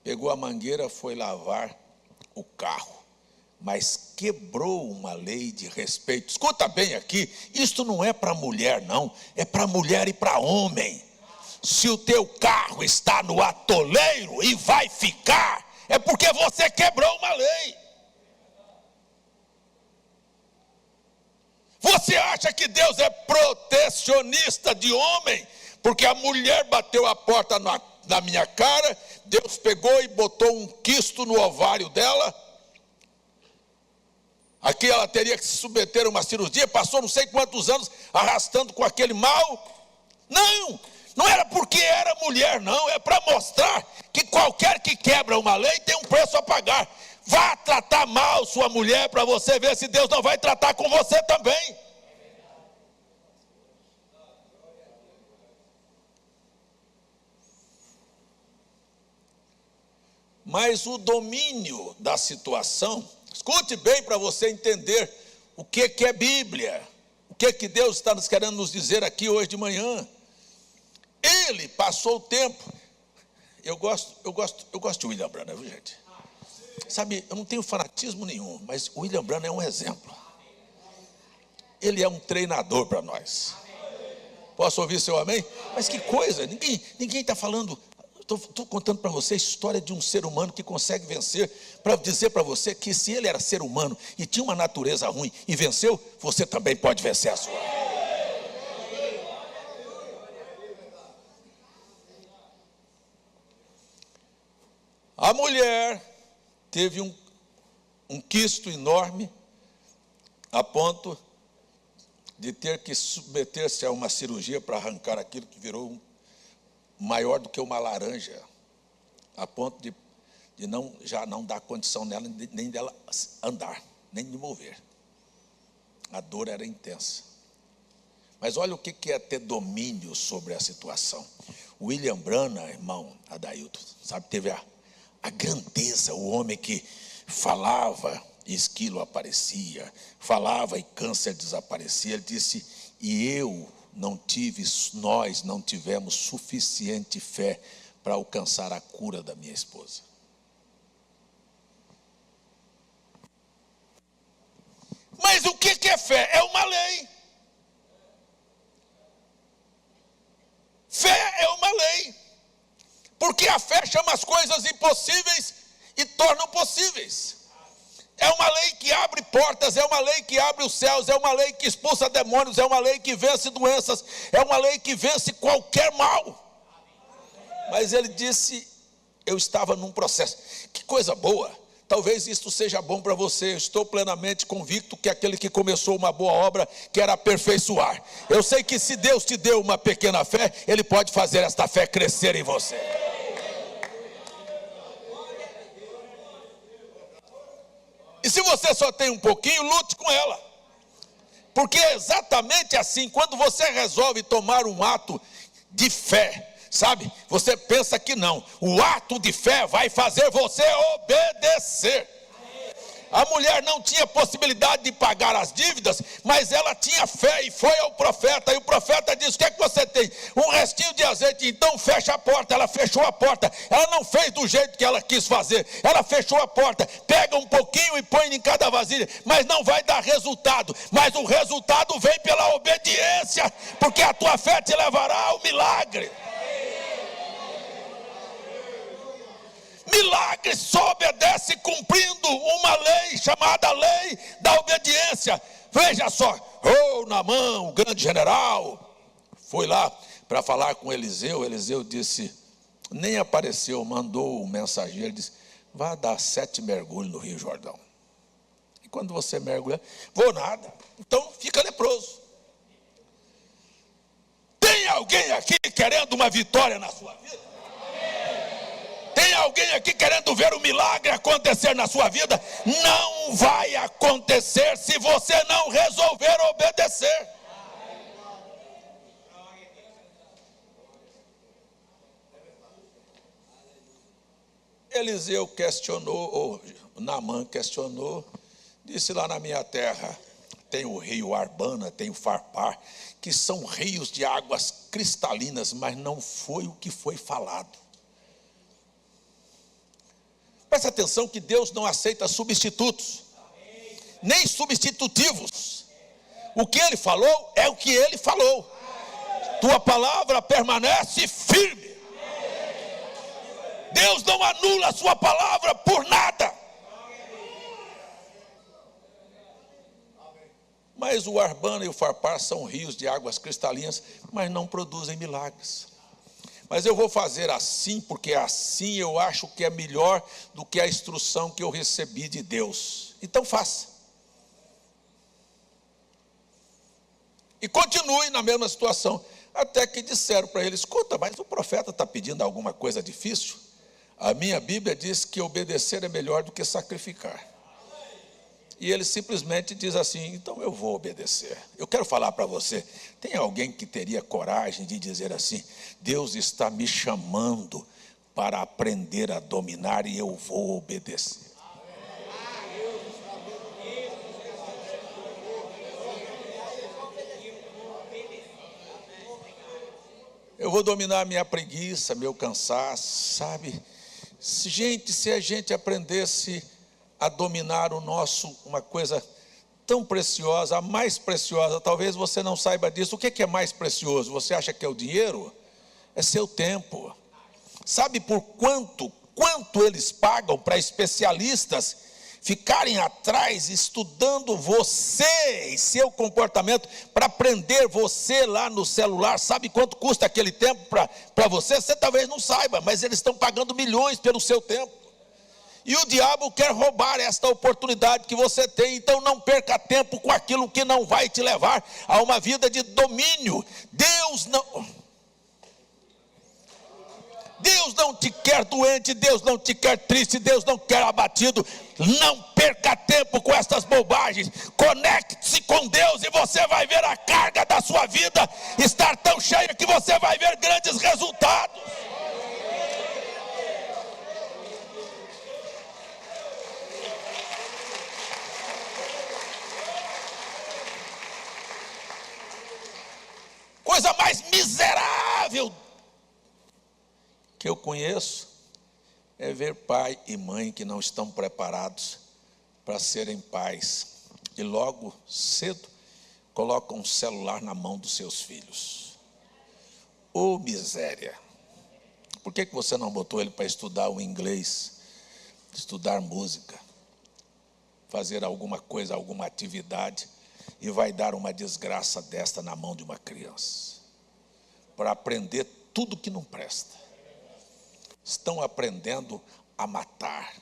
Pegou a mangueira, foi lavar o carro, mas quebrou uma lei de respeito. Escuta bem aqui, isto não é para mulher não, é para mulher e para homem. Se o teu carro está no atoleiro e vai ficar, é porque você quebrou uma lei. Você acha que Deus é protecionista de homem? Porque a mulher bateu a porta na minha cara, Deus pegou e botou um quisto no ovário dela. Aqui ela teria que se submeter a uma cirurgia, passou não sei quantos anos arrastando com aquele mal. Não, não era porque era mulher, não, é para mostrar que qualquer que quebra uma lei tem um preço a pagar. Vá tratar mal sua mulher para você ver se Deus não vai tratar com você também. Mas o domínio da situação, escute bem para você entender o que é Bíblia, o que Deus está nos querendo nos dizer aqui hoje de manhã. Ele passou o tempo. Eu gosto de William Branham, viu, gente? Sabe, eu não tenho fanatismo nenhum, mas o William Branham é um exemplo. Ele é um treinador para nós. Posso ouvir seu amém? Mas que coisa, ninguém está falando. Estou contando para você a história de um ser humano que consegue vencer, para dizer para você que se ele era ser humano e tinha uma natureza ruim e venceu, você também pode vencer a sua. A mulher teve um quisto enorme, a ponto de ter que submeter-se a uma cirurgia para arrancar aquilo que virou maior do que uma laranja, a ponto de já não dar condição nela, nem dela andar, nem de mover. A dor era intensa. Mas olha o que é ter domínio sobre a situação. William Branham, irmão Adailton, sabe, teve a grandeza, o homem que falava e esquilo aparecia, falava e câncer desaparecia. Ele disse, nós não tivemos suficiente fé para alcançar a cura da minha esposa. Mas o que é fé? É uma lei. Fé é uma lei. Porque a fé chama as coisas impossíveis e tornam possíveis. É uma lei que abre portas, é uma lei que abre os céus, é uma lei que expulsa demônios, é uma lei que vence doenças, é uma lei que vence qualquer mal. Mas ele disse, eu estava num processo. Que coisa boa, talvez isto seja bom para você. Eu estou plenamente convicto que aquele que começou uma boa obra quer aperfeiçoar. Eu sei que se Deus te deu uma pequena fé, Ele pode fazer esta fé crescer em você. E se você só tem um pouquinho, lute com ela. Porque é exatamente assim, quando você resolve tomar um ato de fé, sabe? Você pensa que não. O ato de fé vai fazer você obedecer. A mulher não tinha possibilidade de pagar as dívidas, mas ela tinha fé e foi ao profeta. E o profeta disse, o que é que você tem? Um restinho de azeite, então fecha a porta. Ela fechou a porta. Ela não fez do jeito que ela quis fazer. Ela fechou a porta, pega um pouquinho e põe em cada vasilha, mas não vai dar resultado. Mas o resultado vem pela obediência, porque a tua fé te levará ao milagre. Milagre só obedece cumprindo uma lei chamada lei da obediência. Veja só, Naamã, o grande general, foi lá para falar com Eliseu. Eliseu disse, nem apareceu, mandou o mensageiro, disse, vá dar 7 mergulhos no Rio Jordão. E quando você mergulha, vou nada, então fica leproso. Tem alguém aqui querendo uma vitória na sua vida? Tem alguém aqui querendo ver o milagre acontecer na sua vida? Não vai acontecer se você não resolver obedecer. Eliseu questionou, Naamã questionou, disse, lá na minha terra tem o rio Arbana, tem o Farpar, que são rios de águas cristalinas, mas não foi o que foi falado. Presta atenção que Deus não aceita substitutos, nem substitutivos. O que Ele falou é o que Ele falou. Tua palavra permanece firme. Deus não anula a sua palavra por nada. Mas o Arbana e o Farpar são rios de águas cristalinas, mas não produzem milagres. Mas eu vou fazer assim, porque assim eu acho que é melhor do que a instrução que eu recebi de Deus. Então faça. E continue na mesma situação. Até que disseram para ele: escuta, mas o profeta está pedindo alguma coisa difícil? A minha Bíblia diz que obedecer é melhor do que sacrificar. E ele simplesmente diz assim: então eu vou obedecer. Eu quero falar para você, tem alguém que teria coragem de dizer assim: Deus está me chamando para aprender a dominar e eu vou obedecer? Eu vou dominar minha preguiça, meu cansaço, sabe? Gente, se a gente aprendesse a dominar uma coisa tão preciosa, a mais preciosa, talvez você não saiba disso. O que é mais precioso? Você acha que é o dinheiro? É seu tempo. Sabe por quanto eles pagam para especialistas ficarem atrás estudando você e seu comportamento, para prender você lá no celular? Sabe quanto custa aquele tempo para você? Você talvez não saiba, mas eles estão pagando milhões pelo seu tempo. E o diabo quer roubar esta oportunidade que você tem. Então não perca tempo com aquilo que não vai te levar a uma vida de domínio. Deus não te quer doente, Deus não te quer triste, Deus não quer abatido. Não perca tempo com estas bobagens. Conecte-se com Deus e você vai ver a carga da sua vida estar tão cheia que você vai ver grandes resultados. Coisa mais miserável que eu conheço é ver pai e mãe que não estão preparados para serem pais e logo cedo colocam um celular na mão dos seus filhos. Ô miséria! Por que você não botou ele para estudar o inglês, estudar música, fazer alguma coisa, alguma atividade, e vai dar uma desgraça desta na mão de uma criança, para aprender tudo que não presta? Estão aprendendo a matar,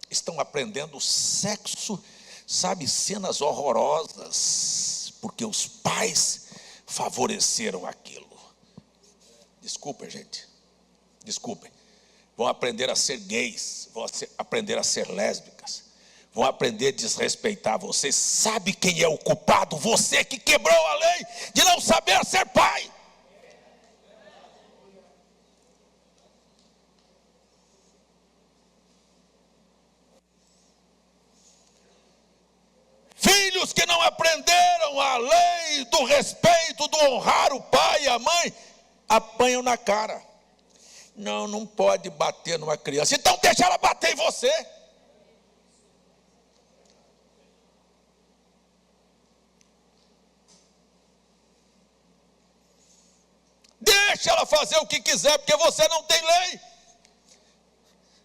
estão aprendendo sexo, sabe, cenas horrorosas, porque os pais favoreceram aquilo. Desculpa, gente, desculpem. Vão aprender a ser gays, vão aprender a ser lésbicas, vão aprender a desrespeitar você. Sabe quem é o culpado? Você que quebrou a lei de não saber ser pai. Filhos que não aprenderam a lei do respeito, do honrar o pai e a mãe, apanham na cara. Não pode bater numa criança. Então deixa ela bater em você. Deixa ela fazer o que quiser, porque você não tem lei.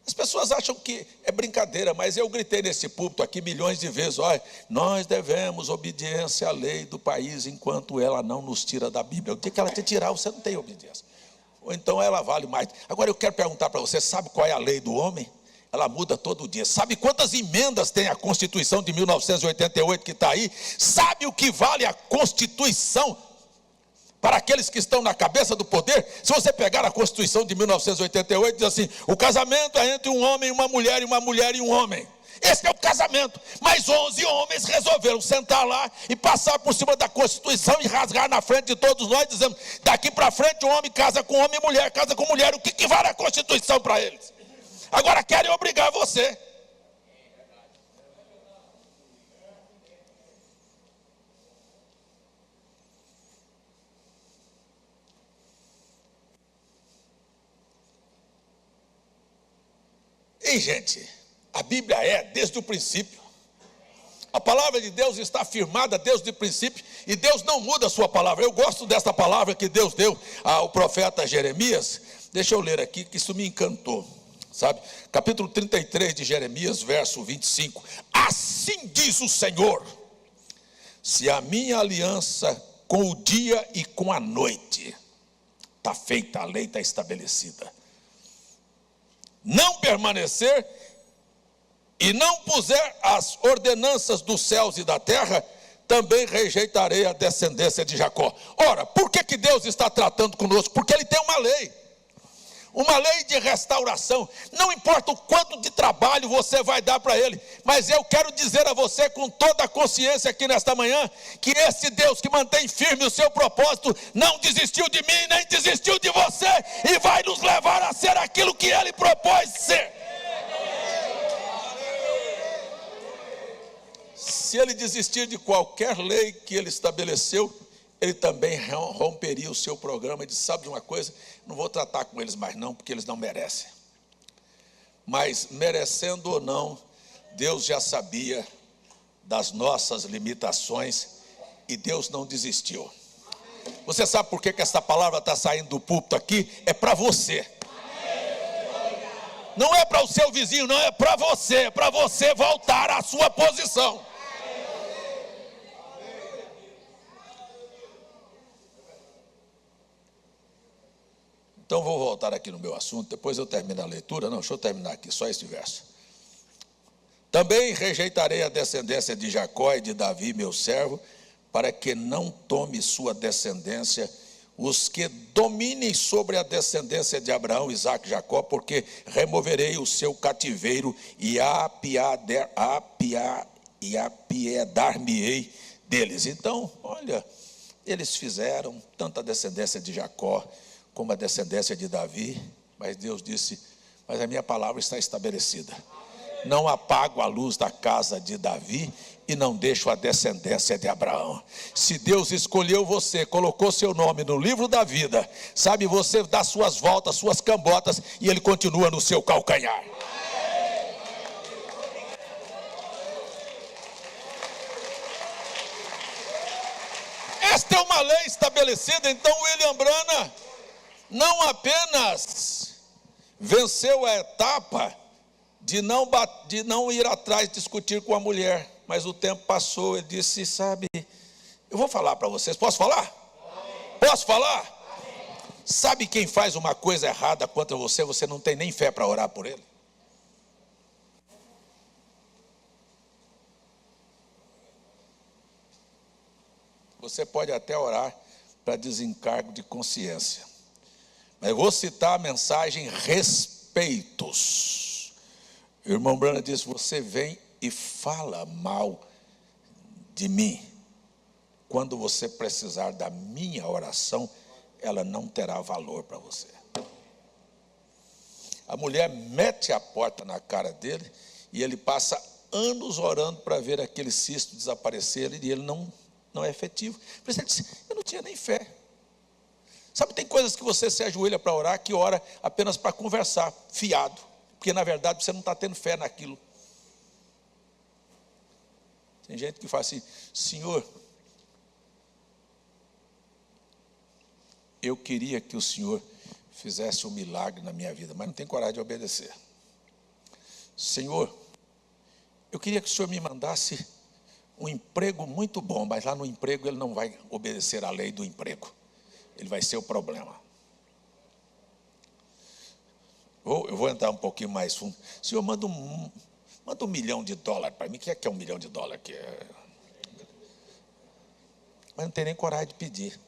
As pessoas acham que é brincadeira, mas eu gritei nesse púlpito aqui milhões de vezes: olha, nós devemos obediência à lei do país enquanto ela não nos tira da Bíblia. O dia que ela te tirar, você não tem obediência. Ou então ela vale mais. Agora eu quero perguntar para você: sabe qual é a lei do homem? Ela muda todo dia. Sabe quantas emendas tem a Constituição de 1988 que está aí? Sabe o que vale a Constituição para aqueles que estão na cabeça do poder? Se você pegar a Constituição de 1988, diz assim: o casamento é entre um homem e uma mulher e um homem. Esse é o casamento. Mas 11 homens resolveram sentar lá e passar por cima da Constituição e rasgar na frente de todos nós, dizendo: daqui para frente um homem casa com homem e mulher casa com mulher. O que vale a Constituição para eles? Agora querem obrigar você. E gente, a Bíblia é desde o princípio. A palavra de Deus está firmada desde o princípio, e Deus não muda a sua palavra. Eu gosto desta palavra que Deus deu ao profeta Jeremias. Deixa eu ler aqui, que isso me encantou, sabe? Capítulo 33 de Jeremias, verso 25. Assim diz o Senhor: se a minha aliança com o dia e com a noite está feita, a lei está estabelecida, não permanecer e não puser as ordenanças dos céus e da terra, também rejeitarei a descendência de Jacó. Ora, por que Deus está tratando conosco? Porque Ele tem uma lei de restauração. Não importa o quanto de trabalho você vai dar para Ele, mas eu quero dizer a você com toda a consciência aqui nesta manhã, que esse Deus que mantém firme o seu propósito, não desistiu de mim, nem desistiu de você, e vai nos levar a ser aquilo que Ele propôs ser. Se Ele desistir de qualquer lei que Ele estabeleceu, Ele também romperia o seu programa e disse, sabe de uma coisa, não vou tratar com eles mais não, porque eles não merecem. Mas merecendo ou não, Deus já sabia das nossas limitações e Deus não desistiu. Você sabe por que essa palavra está saindo do púlpito aqui? É para você. Não é para o seu vizinho, não, é para você voltar à sua posição. Então vou voltar aqui no meu assunto, depois eu termino a leitura. Não, deixa eu terminar aqui, só este verso. Também rejeitarei a descendência de Jacó e de Davi, meu servo, para que não tome sua descendência os que dominem sobre a descendência de Abraão, Isaque e Jacó, porque removerei o seu cativeiro e apiedar-me-ei deles. Então, olha, eles fizeram tanto a descendência de Jacó como a descendência de Davi, mas Deus disse, mas a minha palavra está estabelecida. Não apago a luz da casa de Davi e não deixo a descendência de Abraão. Se Deus escolheu você, colocou seu nome no livro da vida, sabe, você dá suas voltas, suas cambotas, e Ele continua no seu calcanhar. Esta é uma lei estabelecida. Então William Branham não apenas venceu a etapa de não ir atrás discutir com a mulher, mas o tempo passou, ele disse, sabe, eu vou falar para vocês, posso falar? Posso falar? Sabe quem faz uma coisa errada contra você, você não tem nem fé para orar por ele? Você pode até orar para desencargo de consciência. Mas eu vou citar a mensagem respeitos. O irmão Branham disse, você vem e fala mal de mim. Quando você precisar da minha oração, ela não terá valor para você. A mulher mete a porta na cara dele e ele passa anos orando para ver aquele cisto desaparecer e ele não é efetivo. Por isso ele disse, eu não tinha nem fé. Sabe, tem coisas que você se ajoelha para orar, que ora apenas para conversar, fiado, porque na verdade você não está tendo fé naquilo. Tem gente que fala assim, Senhor, eu queria que o Senhor fizesse um milagre na minha vida, mas não tem coragem de obedecer. Senhor, eu queria que o Senhor me mandasse um emprego muito bom, mas lá no emprego ele não vai obedecer à lei do emprego. Ele vai ser o problema. Eu vou entrar um pouquinho mais fundo. Senhor, manda $1 milhão para mim. O que é $1 milhão? Mas não tem nem coragem de pedir.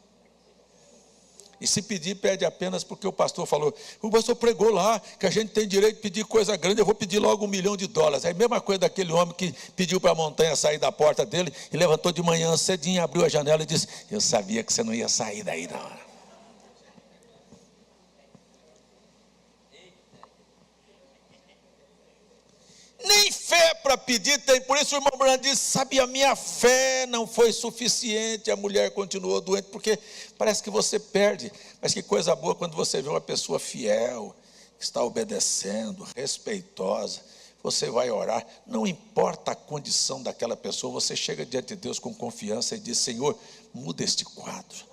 E se pedir, pede apenas porque o pastor falou, o pastor pregou lá, que a gente tem direito de pedir coisa grande, eu vou pedir logo $1 milhão. É a mesma coisa daquele homem que pediu para a montanha sair da porta dele, e levantou de manhã cedinho, abriu a janela e disse, eu sabia que você não ia sair daí não. Nem fé para pedir tem, por isso o irmão Branham disse, sabe, a minha fé não foi suficiente, a mulher continuou doente, porque parece que você perde, mas que coisa boa quando você vê uma pessoa fiel, que está obedecendo, respeitosa, você vai orar, não importa a condição daquela pessoa, você chega diante de Deus com confiança e diz, Senhor, muda este quadro.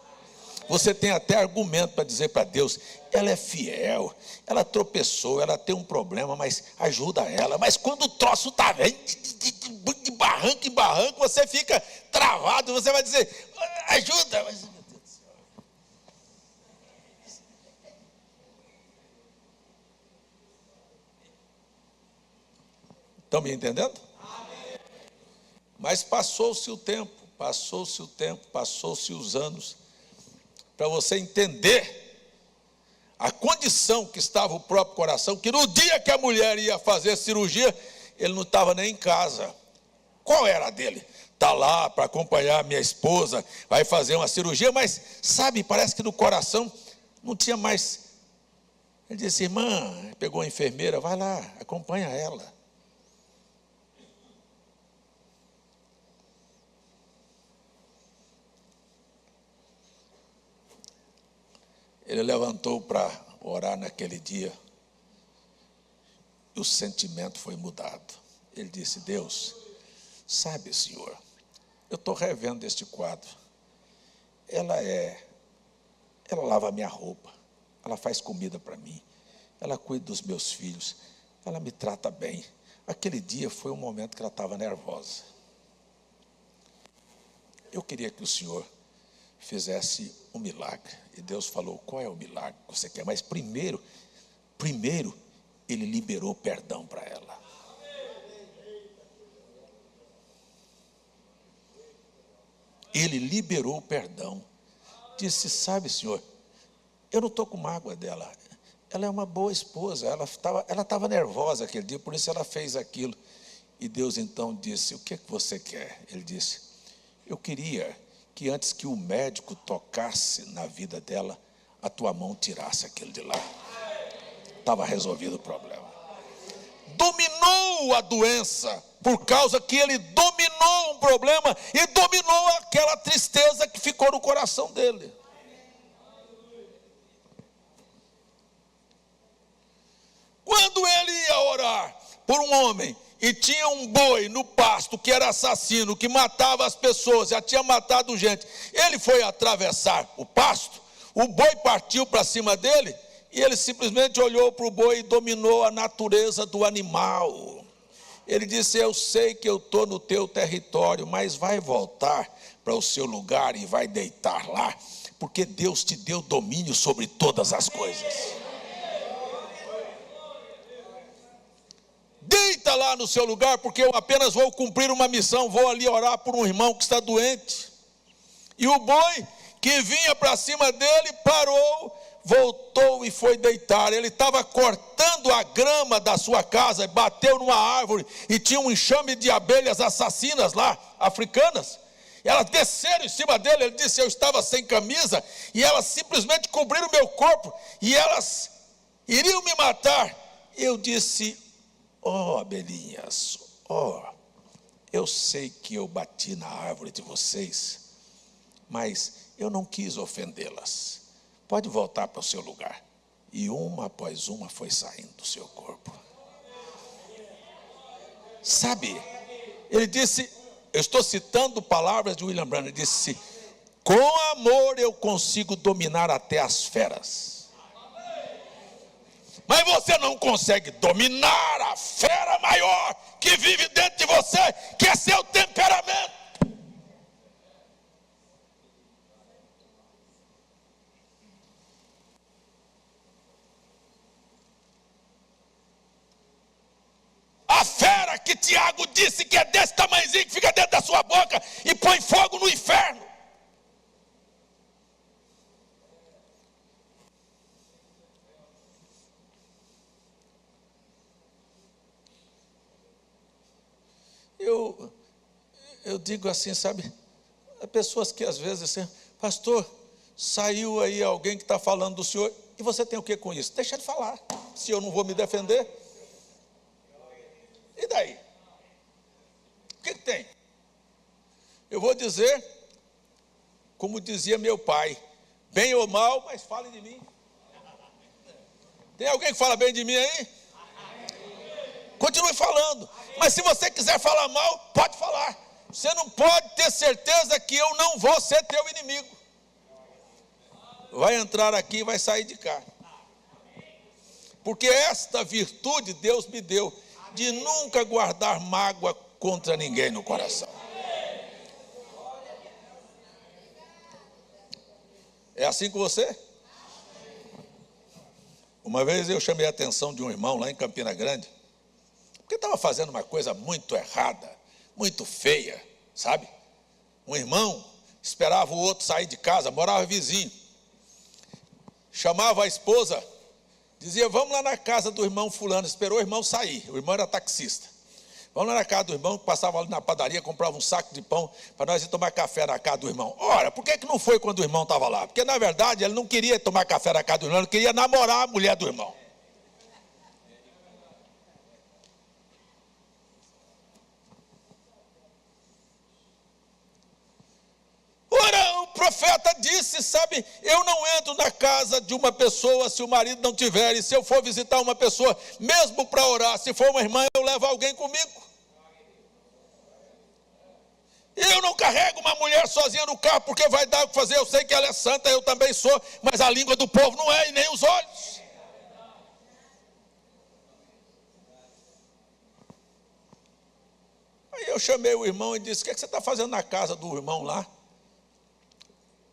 Você tem até argumento para dizer para Deus, ela é fiel, ela tropeçou, ela tem um problema, mas ajuda ela. Mas quando o troço está de barranco em barranco, você fica travado, você vai dizer, ajuda. Mas, meu Deus do céu. Estão me entendendo? Amém. Mas passou-se o tempo, Passou-se o tempo, passou-se os anos, para você entender a condição que estava o próprio coração, que no dia que a mulher ia fazer cirurgia, ele não estava nem em casa. Qual era a dele? Está lá para acompanhar minha esposa, vai fazer uma cirurgia, mas sabe, parece que no coração não tinha mais. Ele disse: irmã, pegou a enfermeira, vai lá, acompanha ela. Ele levantou para orar naquele dia, e o sentimento foi mudado. Ele disse: Deus, sabe, Senhor, eu estou revendo este quadro. Ela lava a minha roupa, ela faz comida para mim, ela cuida dos meus filhos, ela me trata bem. Aquele dia foi um momento que ela estava nervosa. Eu queria que o Senhor fizesse um milagre. E Deus falou: qual é o milagre que você quer? Mas primeiro, ele liberou perdão para ela. Ele liberou o perdão. Disse: sabe, Senhor, eu não estou com mágoa dela. Ela é uma boa esposa. Ela estava nervosa aquele dia, por isso ela fez aquilo. E Deus então disse: o que é que você quer? Ele disse: eu queria que antes que o médico tocasse na vida dela, a tua mão tirasse aquilo de lá. Estava resolvido o problema. Dominou a doença, por causa que ele dominou um problema e dominou aquela tristeza que ficou no coração dele. Quando ele ia orar por um homem e tinha um boi no pasto que era assassino, que matava as pessoas, já tinha matado gente, ele foi atravessar o pasto, o boi partiu para cima dele, e ele simplesmente olhou para o boi e dominou a natureza do animal. Ele disse: eu sei que eu estou no teu território, mas vai voltar para o seu lugar e vai deitar lá, porque Deus te deu domínio sobre todas as coisas. Deita lá no seu lugar, porque eu apenas vou cumprir uma missão, vou ali orar por um irmão que está doente. E o boi que vinha para cima dele parou, voltou e foi deitar. Ele estava cortando a grama da sua casa, bateu numa árvore e tinha um enxame de abelhas assassinas lá, africanas. Elas desceram em cima dele. Ele disse: eu estava sem camisa e elas simplesmente cobriram o meu corpo e elas iriam me matar. Eu disse: oh, abelhinhas, eu sei que eu bati na árvore de vocês, mas eu não quis ofendê-las. Pode voltar para o seu lugar. E uma após uma foi saindo do seu corpo. Sabe, ele disse, eu estou citando palavras de William Branham, ele disse: com amor eu consigo dominar até as feras. Mas você não consegue dominar a fera maior que vive dentro de você, que é seu temperamento. A fera que Tiago disse que é desse tamanhozinho, que fica dentro da sua boca e põe fogo no inferno. Eu digo assim, sabe, pessoas que às vezes assim: pastor, saiu aí alguém que está falando do senhor, e você tem o que com isso? Deixa ele falar, se eu não vou me defender. E daí? O que tem? Eu vou dizer, como dizia meu pai: bem ou mal, mas fale de mim. Tem alguém que fala bem de mim aí? Continue falando. Mas se você quiser falar mal, pode falar. Você não pode ter certeza que eu não vou ser teu inimigo. Vai entrar aqui e vai sair de cá. Porque esta virtude Deus me deu, de nunca guardar mágoa contra ninguém no coração. É assim com você? Uma vez eu chamei a atenção de um irmão lá em Campina Grande, porque estava fazendo uma coisa muito errada, muito feia, sabe? Um irmão esperava o outro sair de casa, morava vizinho. Chamava a esposa, dizia, vamos lá na casa do irmão fulano. Esperou o irmão sair, o irmão era taxista. Vamos lá na casa do irmão, que passava ali na padaria, comprava um saco de pão para nós ir tomar café na casa do irmão. Ora, por que não foi quando o irmão estava lá? Porque na verdade ele não queria tomar café na casa do irmão, ele queria namorar a mulher do irmão. Ora, o profeta disse, sabe, eu não entro na casa de uma pessoa se o marido não tiver, e se eu for visitar uma pessoa, mesmo para orar, se for uma irmã, eu levo alguém comigo. Eu não carrego uma mulher sozinha no carro, porque vai dar o que fazer, eu sei que ela é santa, eu também sou, mas a língua do povo não é, e nem os olhos. Aí eu chamei o irmão e disse, o que você está fazendo na casa do irmão lá?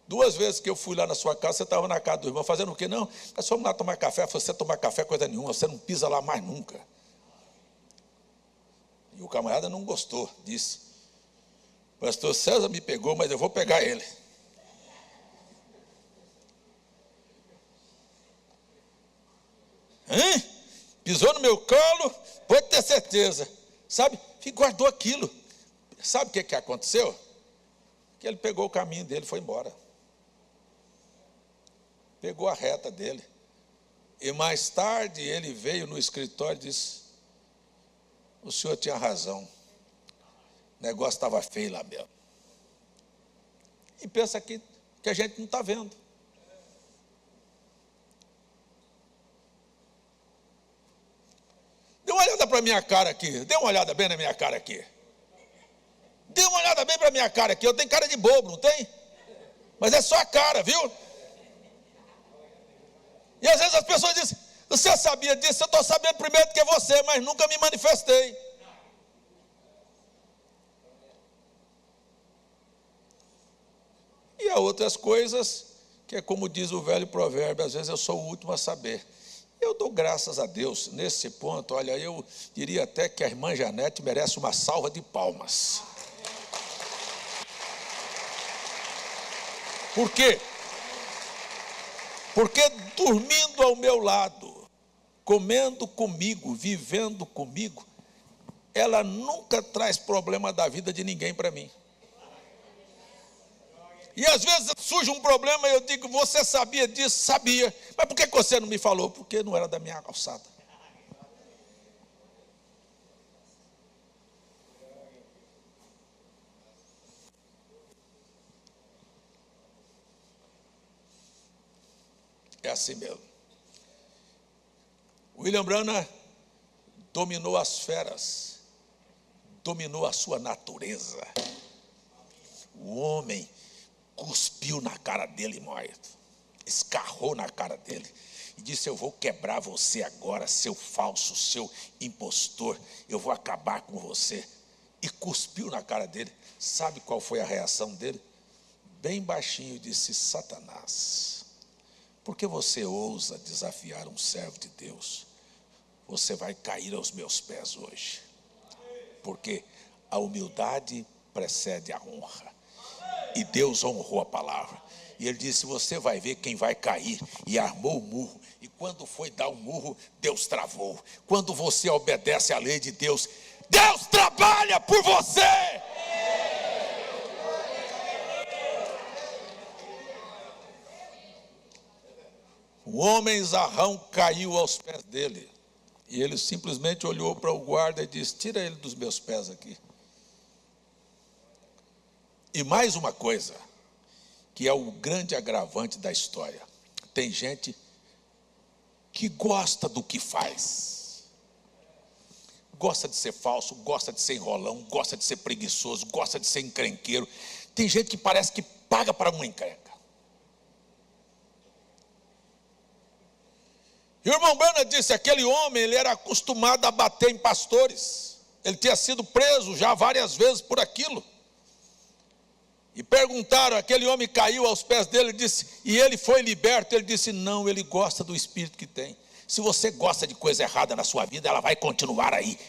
2 vezes que eu fui lá na sua casa, você estava na casa do irmão, fazendo o quê? Não, nós fomos lá tomar café. Você tomar café, coisa nenhuma, você não pisa lá mais nunca. E o camarada não gostou, disse, pastor César me pegou, mas eu vou pegar ele. Pisou no meu colo, pode ter certeza. Sabe, guardou aquilo. Sabe o que aconteceu? Que ele pegou o caminho dele e foi embora. Pegou a reta dele. E mais tarde ele veio no escritório e disse, o senhor tinha razão. O negócio estava feio lá mesmo. E pensa que a gente não está vendo. Dê uma olhada para a minha cara aqui. Dê uma olhada bem na minha cara aqui. Dê uma olhada bem para a minha cara aqui. Eu tenho cara de bobo, não tem? Mas é só a cara, viu? E às vezes as pessoas dizem, você sabia disso? Eu estou sabendo primeiro do que você, mas nunca me manifestei. E há outras coisas, que é como diz o velho provérbio, às vezes eu sou o último a saber. Eu dou graças a Deus nesse ponto. Olha, eu diria até que a irmã Janete merece uma salva de palmas. Por quê? Porque dormindo ao meu lado, comendo comigo, vivendo comigo, ela nunca traz problema da vida de ninguém para mim. E às vezes surge um problema e eu digo, você sabia disso? Sabia. Mas por que você não me falou? Porque não era da minha alçada. É assim mesmo. William Branham dominou as feras, dominou a sua natureza. O homem cuspiu na cara dele, escarrou na cara dele e disse, eu vou quebrar você agora, seu falso, seu impostor, eu vou acabar com você. E cuspiu na cara dele. Sabe qual foi a reação dele? Bem baixinho disse, Satanás, por que você ousa desafiar um servo de Deus? Você vai cair aos meus pés hoje, porque a humildade precede a honra. E Deus honrou a palavra. E ele disse, você vai ver quem vai cair. E armou o murro. E quando foi dar o murro, Deus travou. Quando você obedece à lei de Deus, Deus trabalha por você. O homem zarrão caiu aos pés dele. E ele simplesmente olhou para o guarda e disse, tira ele dos meus pés aqui. E mais uma coisa, que é o grande agravante da história. Tem gente que gosta do que faz. Gosta de ser falso, gosta de ser enrolão, gosta de ser preguiçoso, gosta de ser encrenqueiro. Tem gente que parece que paga para uma encrenca. E o irmão Branham disse, aquele homem, ele era acostumado a bater em pastores. Ele tinha sido preso já várias vezes por aquilo. E perguntaram, aquele homem caiu aos pés dele, disse, e ele foi liberto. Ele disse, não, ele gosta do espírito que tem. Se você gosta de coisa errada na sua vida, ela vai continuar aí.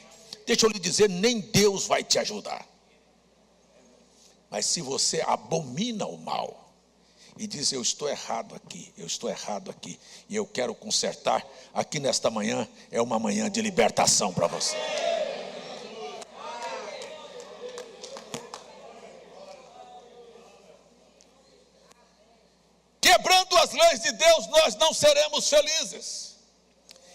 Deixa eu lhe dizer, nem Deus vai te ajudar. Mas se você abomina o mal e diz, eu estou errado aqui, e eu quero consertar, aqui nesta manhã é uma manhã de libertação para você. Quebrando as leis de Deus, nós não seremos felizes.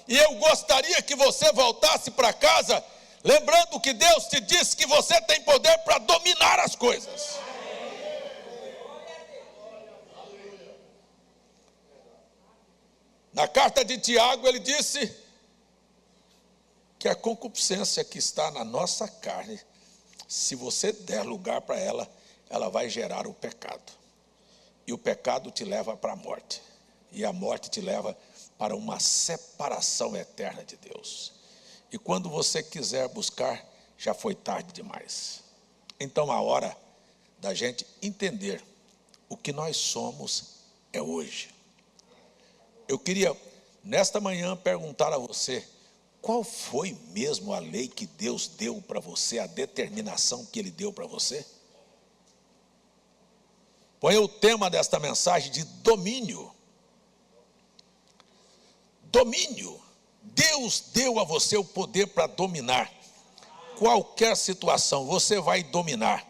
E eu gostaria que você voltasse para casa, lembrando que Deus te disse que você tem poder para dominar as coisas. Na carta de Tiago, ele disse que a concupiscência que está na nossa carne, se você der lugar para ela, ela vai gerar o pecado. E o pecado te leva para a morte. E a morte te leva para uma separação eterna de Deus. E quando você quiser buscar, já foi tarde demais. Então a hora da gente entender o que nós somos é hoje. Eu queria, nesta manhã, perguntar a você, qual foi mesmo a lei que Deus deu para você, a determinação que Ele deu para você? Ponha o tema desta mensagem de domínio. Domínio. Deus deu a você o poder para dominar qualquer situação. Você vai dominar.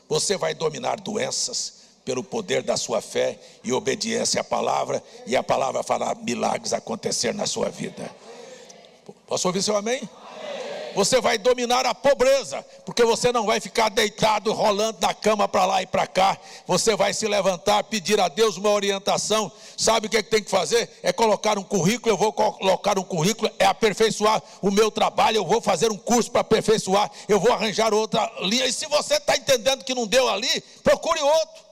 Você vai dominar doenças pelo poder da sua fé e obediência à palavra, e a palavra fará milagres acontecer na sua vida. Posso ouvir seu amém? Você vai dominar a pobreza, porque você não vai ficar deitado, rolando na cama para lá e para cá. Você vai se levantar, pedir a Deus uma orientação. Sabe o que tem que fazer? É colocar um currículo. Eu vou colocar um currículo, é aperfeiçoar o meu trabalho. Eu vou fazer um curso para aperfeiçoar. Eu vou arranjar outra linha. E se você está entendendo que não deu ali, procure outro.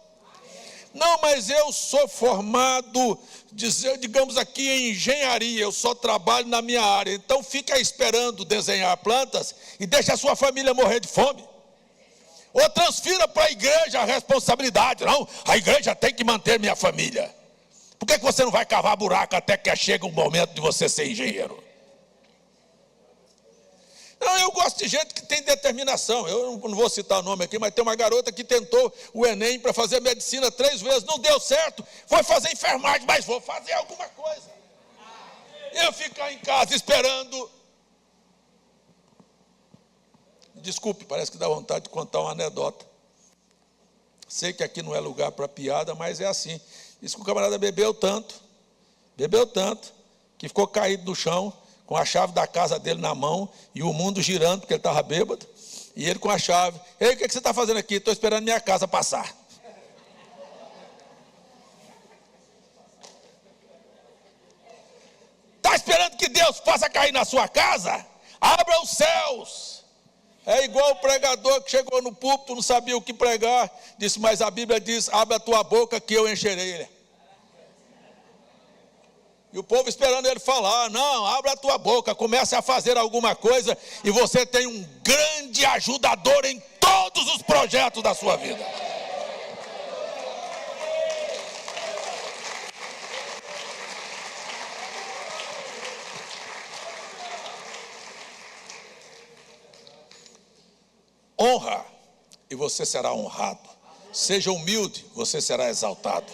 Não, mas eu sou formado, digamos aqui, em engenharia, eu só trabalho na minha área. Então fica esperando desenhar plantas e deixa a sua família morrer de fome. Ou transfira para a igreja a responsabilidade. Não, a igreja tem que manter minha família. Por que você não vai cavar buraco até que chegue o momento de você ser engenheiro? Não, eu gosto de gente que tem determinação. Eu não vou citar o nome aqui, mas tem uma garota que tentou o Enem para fazer medicina 3 vezes, não deu certo, foi fazer enfermagem, mas vou fazer alguma coisa. Eu ficar em casa esperando. Desculpe, parece que dá vontade de contar uma anedota. Sei que aqui não é lugar para piada, mas é assim. Diz que o camarada bebeu tanto, que ficou caído no chão, com a chave da casa dele na mão, e o mundo girando, porque ele estava bêbado, e ele com a chave. Ei, o que você está fazendo aqui? Estou esperando minha casa passar. Está esperando que Deus faça cair na sua casa? Abra os céus. É igual o pregador que chegou no púlpito, não sabia o que pregar, disse, mas a Bíblia diz, abre a tua boca que eu encherei. E o povo esperando ele falar, não, abra a tua boca, comece a fazer alguma coisa, e você tem um grande ajudador em todos os projetos da sua vida. Honra, e você será honrado. Seja humilde, você será exaltado.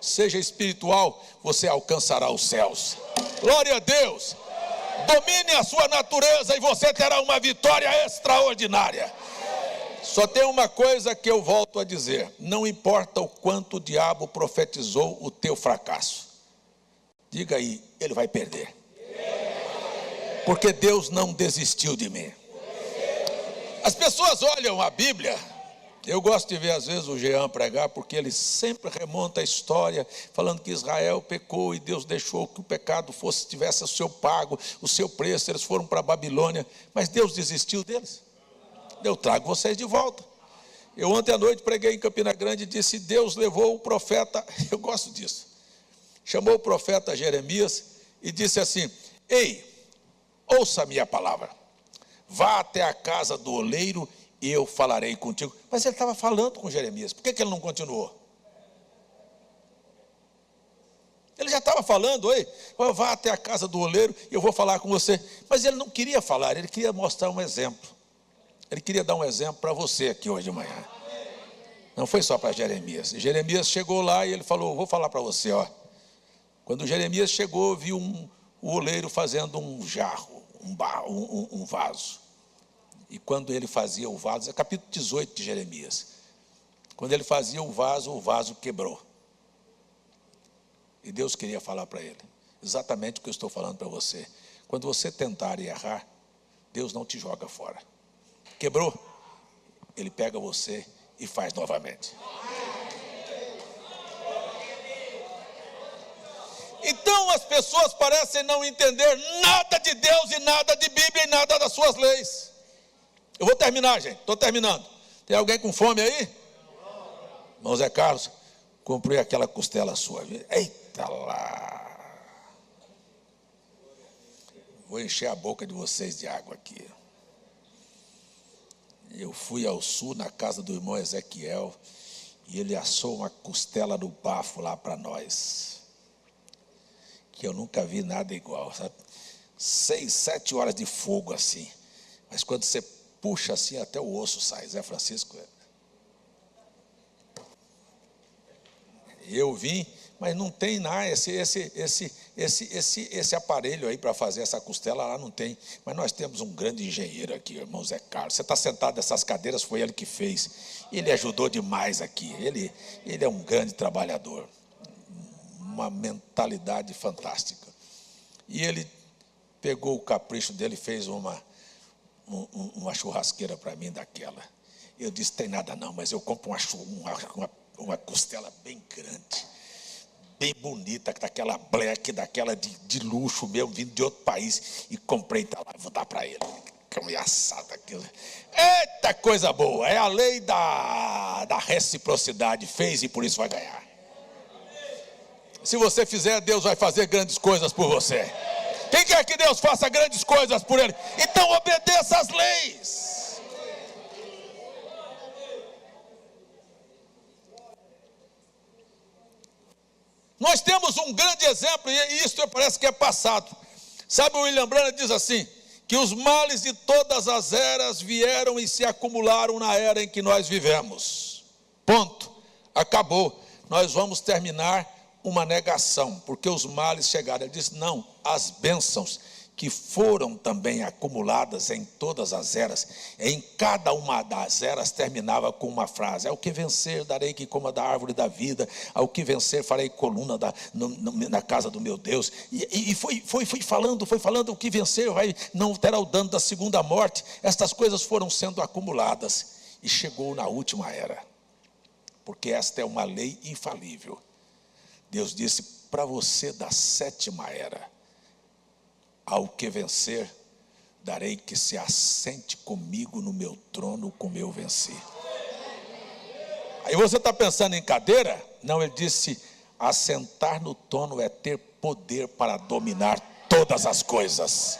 Seja espiritual, você alcançará os céus. Glória a Deus. Domine a sua natureza e você terá uma vitória extraordinária. Só tem uma coisa que eu volto a dizer: não importa o quanto o diabo profetizou o teu fracasso, diga aí, ele vai perder, porque Deus não desistiu de mim. As pessoas olham a Bíblia. Eu gosto de ver às vezes o Jean pregar, porque ele sempre remonta a história, falando que Israel pecou e Deus deixou que o pecado tivesse o seu pago, o seu preço, eles foram para a Babilônia, mas Deus desistiu deles. Eu trago vocês de volta. Eu ontem à noite preguei em Campina Grande e disse, Deus levou o profeta, eu gosto disso, chamou o profeta Jeremias e disse assim, ei, ouça a minha palavra, vá até a casa do oleiro e eu falarei contigo. Mas ele estava falando com Jeremias, por que ele não continuou? Ele já estava falando, ei, vá até a casa do oleiro e eu vou falar com você. Mas ele não queria falar, ele queria mostrar um exemplo. Ele queria dar um exemplo para você aqui hoje de manhã. Não foi só para Jeremias. Jeremias chegou lá e ele falou, vou falar para você, ó. Quando Jeremias chegou, viu o oleiro fazendo um jarro, um vaso. E quando ele fazia o vaso, é capítulo 18 de Jeremias. Quando ele fazia o vaso quebrou. E Deus queria falar para ele, exatamente o que eu estou falando para você. Quando você tentar e errar, Deus não te joga fora. Quebrou, Ele pega você e faz novamente. Então as pessoas parecem não entender nada de Deus e nada de Bíblia e nada das suas leis. Eu vou terminar, gente, estou terminando. Tem alguém com fome aí? Irmão Zé Carlos, comprei aquela costela sua. Eita lá! Vou encher a boca de vocês de água aqui. Eu fui ao sul, na casa do irmão Ezequiel, e ele assou uma costela no bafo lá para nós, que eu nunca vi nada igual, sabe? 6, 7 horas de fogo assim, mas quando você puxa assim, até o osso sai. Zé Francisco, eu vim, mas não tem nada, esse aparelho aí para fazer essa costela lá não tem. Mas nós temos um grande engenheiro aqui, o irmão Zé Carlos. Você está sentado nessas cadeiras, foi ele que fez. Ele ajudou demais aqui. Ele é um grande trabalhador, uma mentalidade fantástica. E ele pegou o capricho dele e fez uma churrasqueira para mim daquela. Eu disse, tem nada não, mas eu compro uma costela bem grande, bem bonita, daquela black, daquela de luxo mesmo, vindo de outro país, e comprei, tá lá, vou dar para ele. Que assada aquilo. Eita coisa boa, é a lei da reciprocidade, fez e por isso vai ganhar. Se você fizer, Deus vai fazer grandes coisas por você. Quem quer que Deus faça grandes coisas por ele? Então obedeça às leis. Nós temos um grande exemplo, e isso parece que é passado. Sabe, o William Branham diz assim, que os males de todas as eras vieram e se acumularam na era em que nós vivemos. Ponto. Acabou. Nós vamos terminar uma negação, porque os males chegaram. Ele disse, não, as bênçãos que foram também acumuladas em todas as eras, em cada uma das eras terminava com uma frase, ao que vencer darei que coma da árvore da vida, ao que vencer farei coluna na casa do meu Deus, e foi falando, o que vencer não terá o dano da segunda morte. Estas coisas foram sendo acumuladas, e chegou na última era, porque esta é uma lei infalível. Deus disse, para você da sétima era, ao que vencer, darei que se assente comigo no meu trono, como eu venci. Aí você está pensando em cadeira? Não, ele disse, assentar no trono é ter poder para dominar todas as coisas.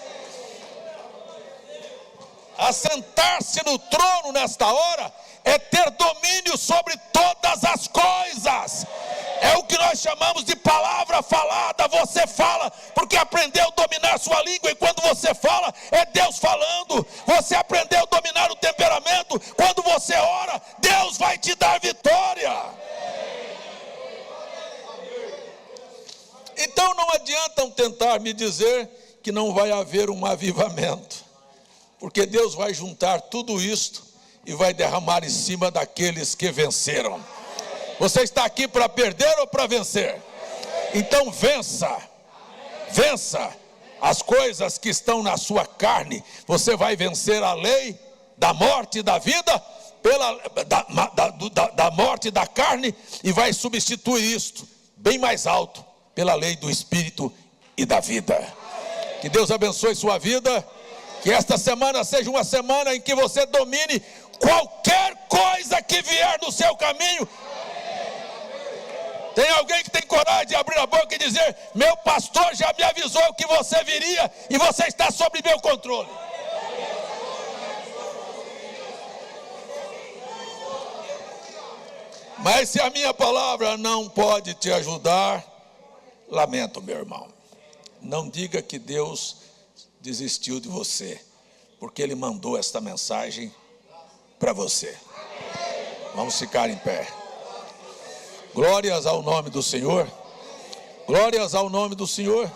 Assentar-se no trono nesta hora é ter domínio sobre todas as coisas. É o que nós chamamos de palavra falada. Você fala porque aprendeu a dominar sua língua, e quando você fala, é Deus falando. Você aprendeu a dominar o temperamento. Quando você ora, Deus vai te dar vitória. Então não adianta tentar me dizer que não vai haver um avivamento, porque Deus vai juntar tudo isto e vai derramar em cima daqueles que venceram. Você está aqui para perder ou para vencer? Então vença as coisas que estão na sua carne. Você vai vencer a lei da morte e da vida, da morte e da carne, e vai substituir isto, bem mais alto, pela lei do Espírito e da vida. Que Deus abençoe sua vida, que esta semana seja uma semana em que você domine qualquer coisa que vier no seu caminho. Tem alguém que tem coragem de abrir a boca e dizer, meu pastor já me avisou que você viria e você está sob meu controle. Mas se a minha palavra não pode te ajudar, lamento, meu irmão. Não diga que Deus desistiu de você, porque Ele mandou esta mensagem para você. Vamos ficar em pé. Glórias ao nome do Senhor. Glórias ao nome do Senhor.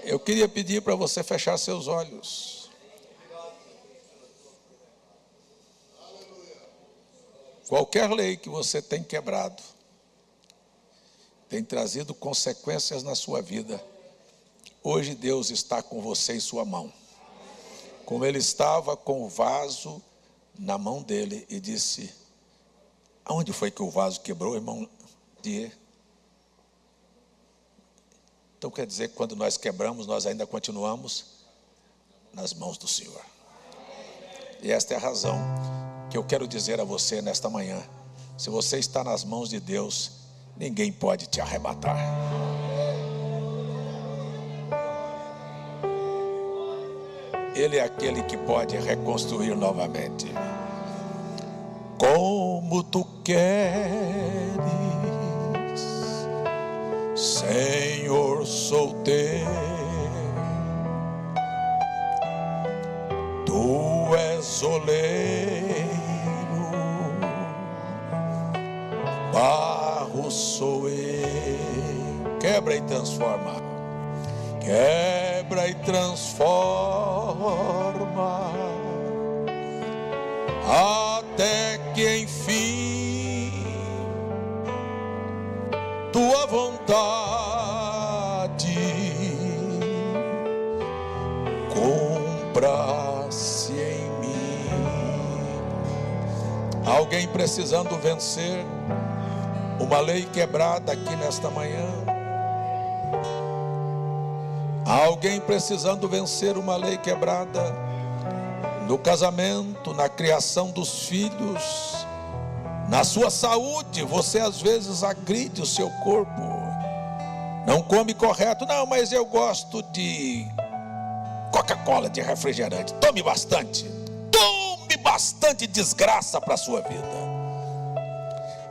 Eu queria pedir para você fechar seus olhos. Qualquer lei que você tem quebrado, tem trazido consequências na sua vida, hoje Deus está com você em sua mão. Como Ele estava com o vaso na mão dele e disse: aonde foi que o vaso quebrou, irmão? Então quer dizer que quando nós quebramos, nós ainda continuamos nas mãos do Senhor. E esta é a razão que eu quero dizer a você nesta manhã: se você está nas mãos de Deus, ninguém pode te arrebatar. Ele é aquele que pode reconstruir novamente. Como tu queres, Senhor, sou teu. Tu és oleiro, barro sou eu. Quebra e transforma. Quebra e transforma, até que enfim tua vontade cumpra-se em mim. Alguém precisando vencer uma lei quebrada aqui nesta manhã? Alguém precisando vencer uma lei quebrada no casamento, na criação dos filhos, na sua saúde? Você às vezes agride o seu corpo, não come correto. Não, mas eu gosto de Coca-Cola, de refrigerante. Tome bastante desgraça para a sua vida.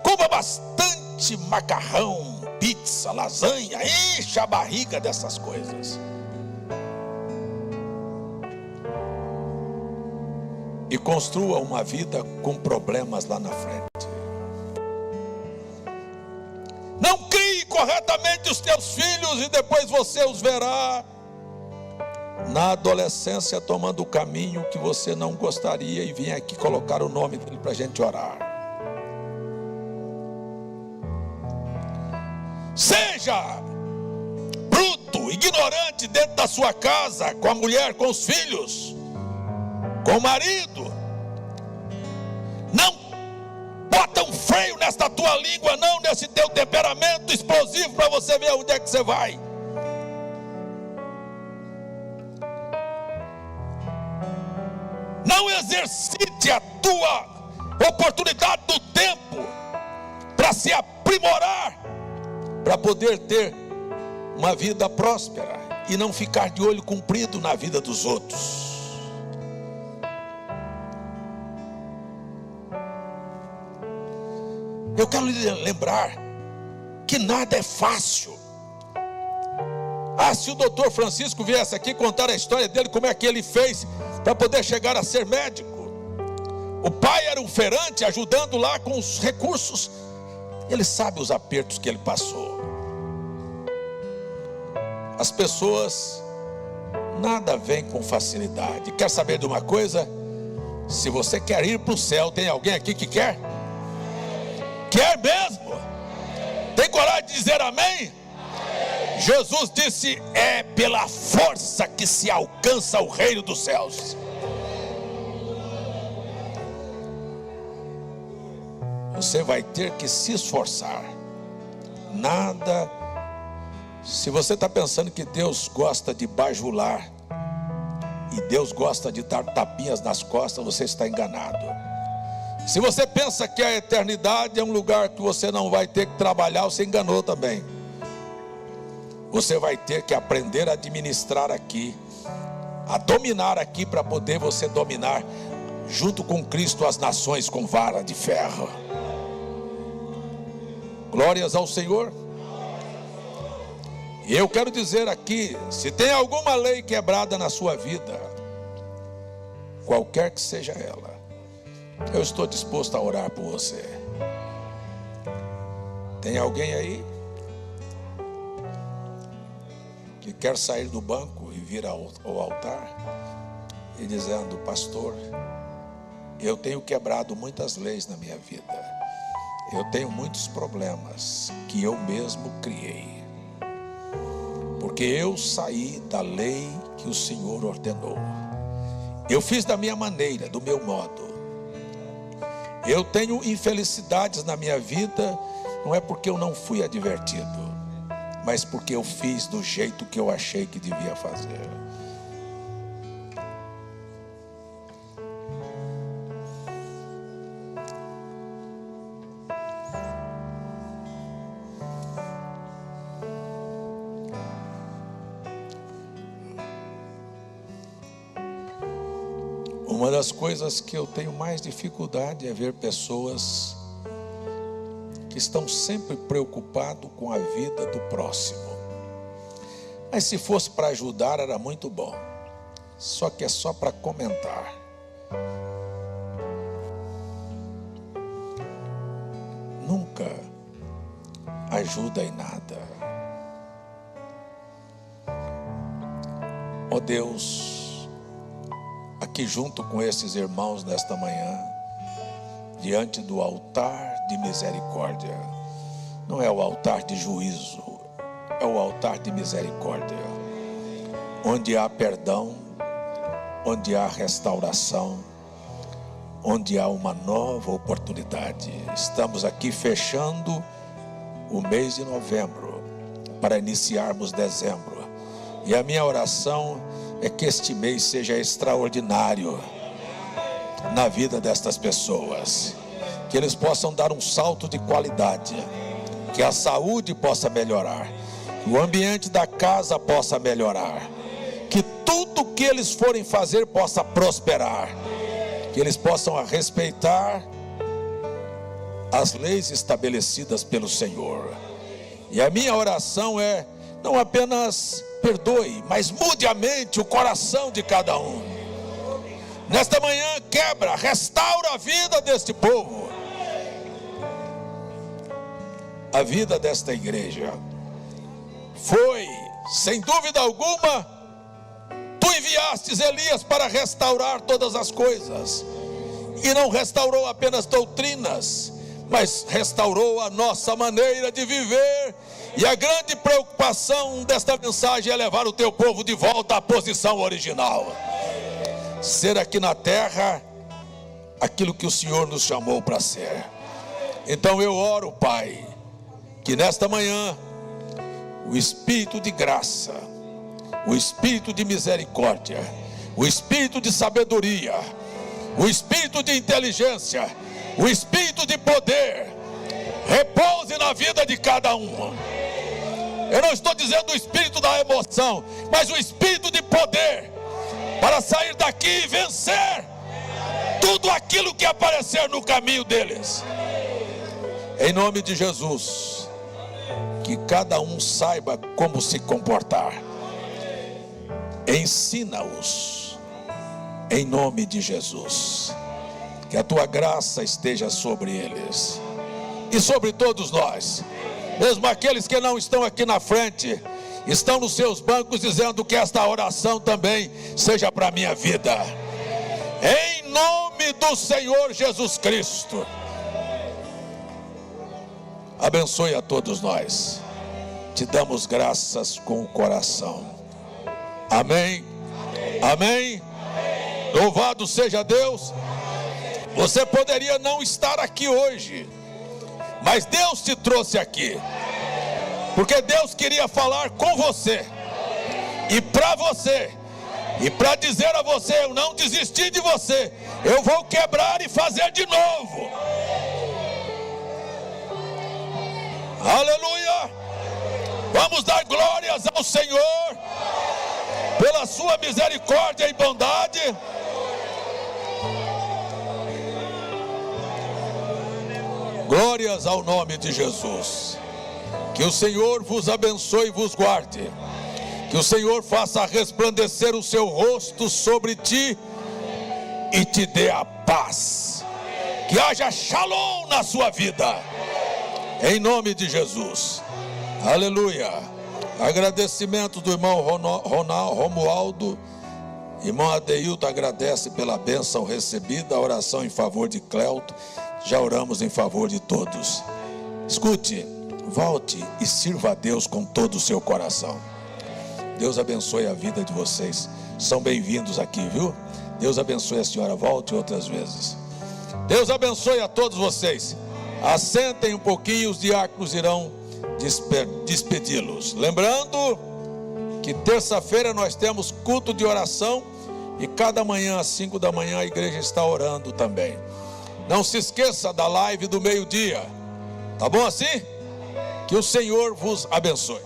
Coma bastante macarrão, pizza, lasanha, encha a barriga dessas coisas. E construa uma vida com problemas lá na frente. Não crie corretamente os teus filhos e depois você os verá na adolescência tomando o caminho que você não gostaria e vir aqui colocar o nome dele para a gente orar. Seja bruto, ignorante dentro da sua casa, com a mulher, com os filhos, com o marido. Não bota um freio nesta tua língua, não, nesse teu temperamento explosivo, para você ver onde é que você vai. Não exercite a tua oportunidade do tempo para se aprimorar, para poder ter uma vida próspera e não ficar de olho comprido na vida dos outros. Eu quero lhe lembrar que nada é fácil. Se o doutor Francisco viesse aqui contar a história dele, como é que ele fez para poder chegar a ser médico. O pai era um feirante, ajudando lá com os recursos. Ele sabe os apertos que ele passou. As pessoas, nada vem com facilidade. Quer saber de uma coisa? Se você quer ir para o céu, tem alguém aqui que quer? Quer mesmo? Tem coragem de dizer amém? Jesus disse: é pela força que se alcança o reino dos céus. Você vai ter que se esforçar. Nada. Se você está pensando que Deus gosta de bajular e Deus gosta de dar tapinhas nas costas, você está enganado. Se você pensa que a eternidade é um lugar que você não vai ter que trabalhar, você enganou também. Você vai ter que aprender a administrar aqui, a dominar aqui, para poder você dominar junto com Cristo as nações com vara de ferro. Glórias ao Senhor. E eu quero dizer aqui, se tem alguma lei quebrada na sua vida, qualquer que seja ela, Eu estou disposto a orar por você. Tem alguém aí que quer sair do banco e vir ao altar e dizendo: pastor, eu tenho quebrado muitas leis na minha vida, eu tenho muitos problemas que eu mesmo criei, porque eu saí da lei que o Senhor ordenou, eu fiz da minha maneira, do meu modo. Eu tenho infelicidades na minha vida, não é porque eu não fui advertido, mas porque eu fiz do jeito que eu achei que devia fazer. Uma das coisas que eu tenho mais dificuldade é ver pessoas que estão sempre preocupados com a vida do próximo. Mas se fosse para ajudar era muito bom, só que é só para comentar. Nunca ajuda em nada. Ó Deus, aqui junto com esses irmãos nesta manhã, diante do altar de misericórdia, não é o altar de juízo, é o altar de misericórdia, onde há perdão, onde há restauração, onde há uma nova oportunidade. Estamos aqui fechando o mês de novembro para iniciarmos dezembro, e a minha oração é que este mês seja extraordinário na vida destas pessoas, que eles possam dar um salto de qualidade, que a saúde possa melhorar, que o ambiente da casa possa melhorar, que tudo que eles forem fazer possa prosperar, que eles possam respeitar as leis estabelecidas pelo Senhor. E a minha oração é: não apenas perdoe, mas mude a mente, o coração de cada um. Nesta manhã, quebra, restaura a vida deste povo, a vida desta igreja. Foi, sem dúvida alguma, tu enviastes Elias para restaurar todas as coisas, e não restaurou apenas doutrinas, mas restaurou a nossa maneira de viver. E a grande preocupação desta mensagem é levar o teu povo de volta à posição original, ser aqui na terra aquilo que o Senhor nos chamou para ser. Então eu oro, Pai, que nesta manhã o Espírito de graça, o Espírito de misericórdia, o Espírito de sabedoria, o Espírito de inteligência, o Espírito de poder repouse na vida de cada um. Eu não estou dizendo o Espírito da emoção, mas o Espírito de poder, para sair daqui e vencer tudo aquilo que aparecer no caminho deles. Em nome de Jesus, que cada um saiba como se comportar. Ensina-os, em nome de Jesus. Que a tua graça esteja sobre eles e sobre todos nós, mesmo aqueles que não estão aqui na frente, estão nos seus bancos, dizendo que esta oração também seja para a minha vida. Em nome do Senhor Jesus Cristo, abençoe a todos nós. Te damos graças com o coração. Amém. Amém. Louvado seja Deus. Você poderia não estar aqui hoje, mas Deus te trouxe aqui, porque Deus queria falar com você e para você, e para dizer a você: eu não desisti de você, eu vou quebrar e fazer de novo. Aleluia. Vamos dar glórias ao Senhor pela sua misericórdia e bondade. Glórias ao nome de Jesus. Que o Senhor vos abençoe e vos guarde. Que o Senhor faça resplandecer o seu rosto sobre ti e te dê a paz. Que haja shalom na sua vida, em nome de Jesus. Aleluia. Agradecimento do irmão Romualdo. Irmão Adeilton agradece pela bênção recebida, a oração em favor de Cleuto. Já oramos em favor de todos. Escute, volte e sirva a Deus com todo o seu coração. Deus abençoe a vida de vocês. São bem-vindos aqui, viu? Deus abençoe a senhora, volte outras vezes. Deus abençoe a todos vocês. Assentem um pouquinho, os diáconos irão despedi-los. Lembrando que terça-feira nós temos culto de oração e cada manhã às 5 da manhã a igreja está orando também. Não se esqueça da live do meio-dia. Tá bom assim? Que o Senhor vos abençoe.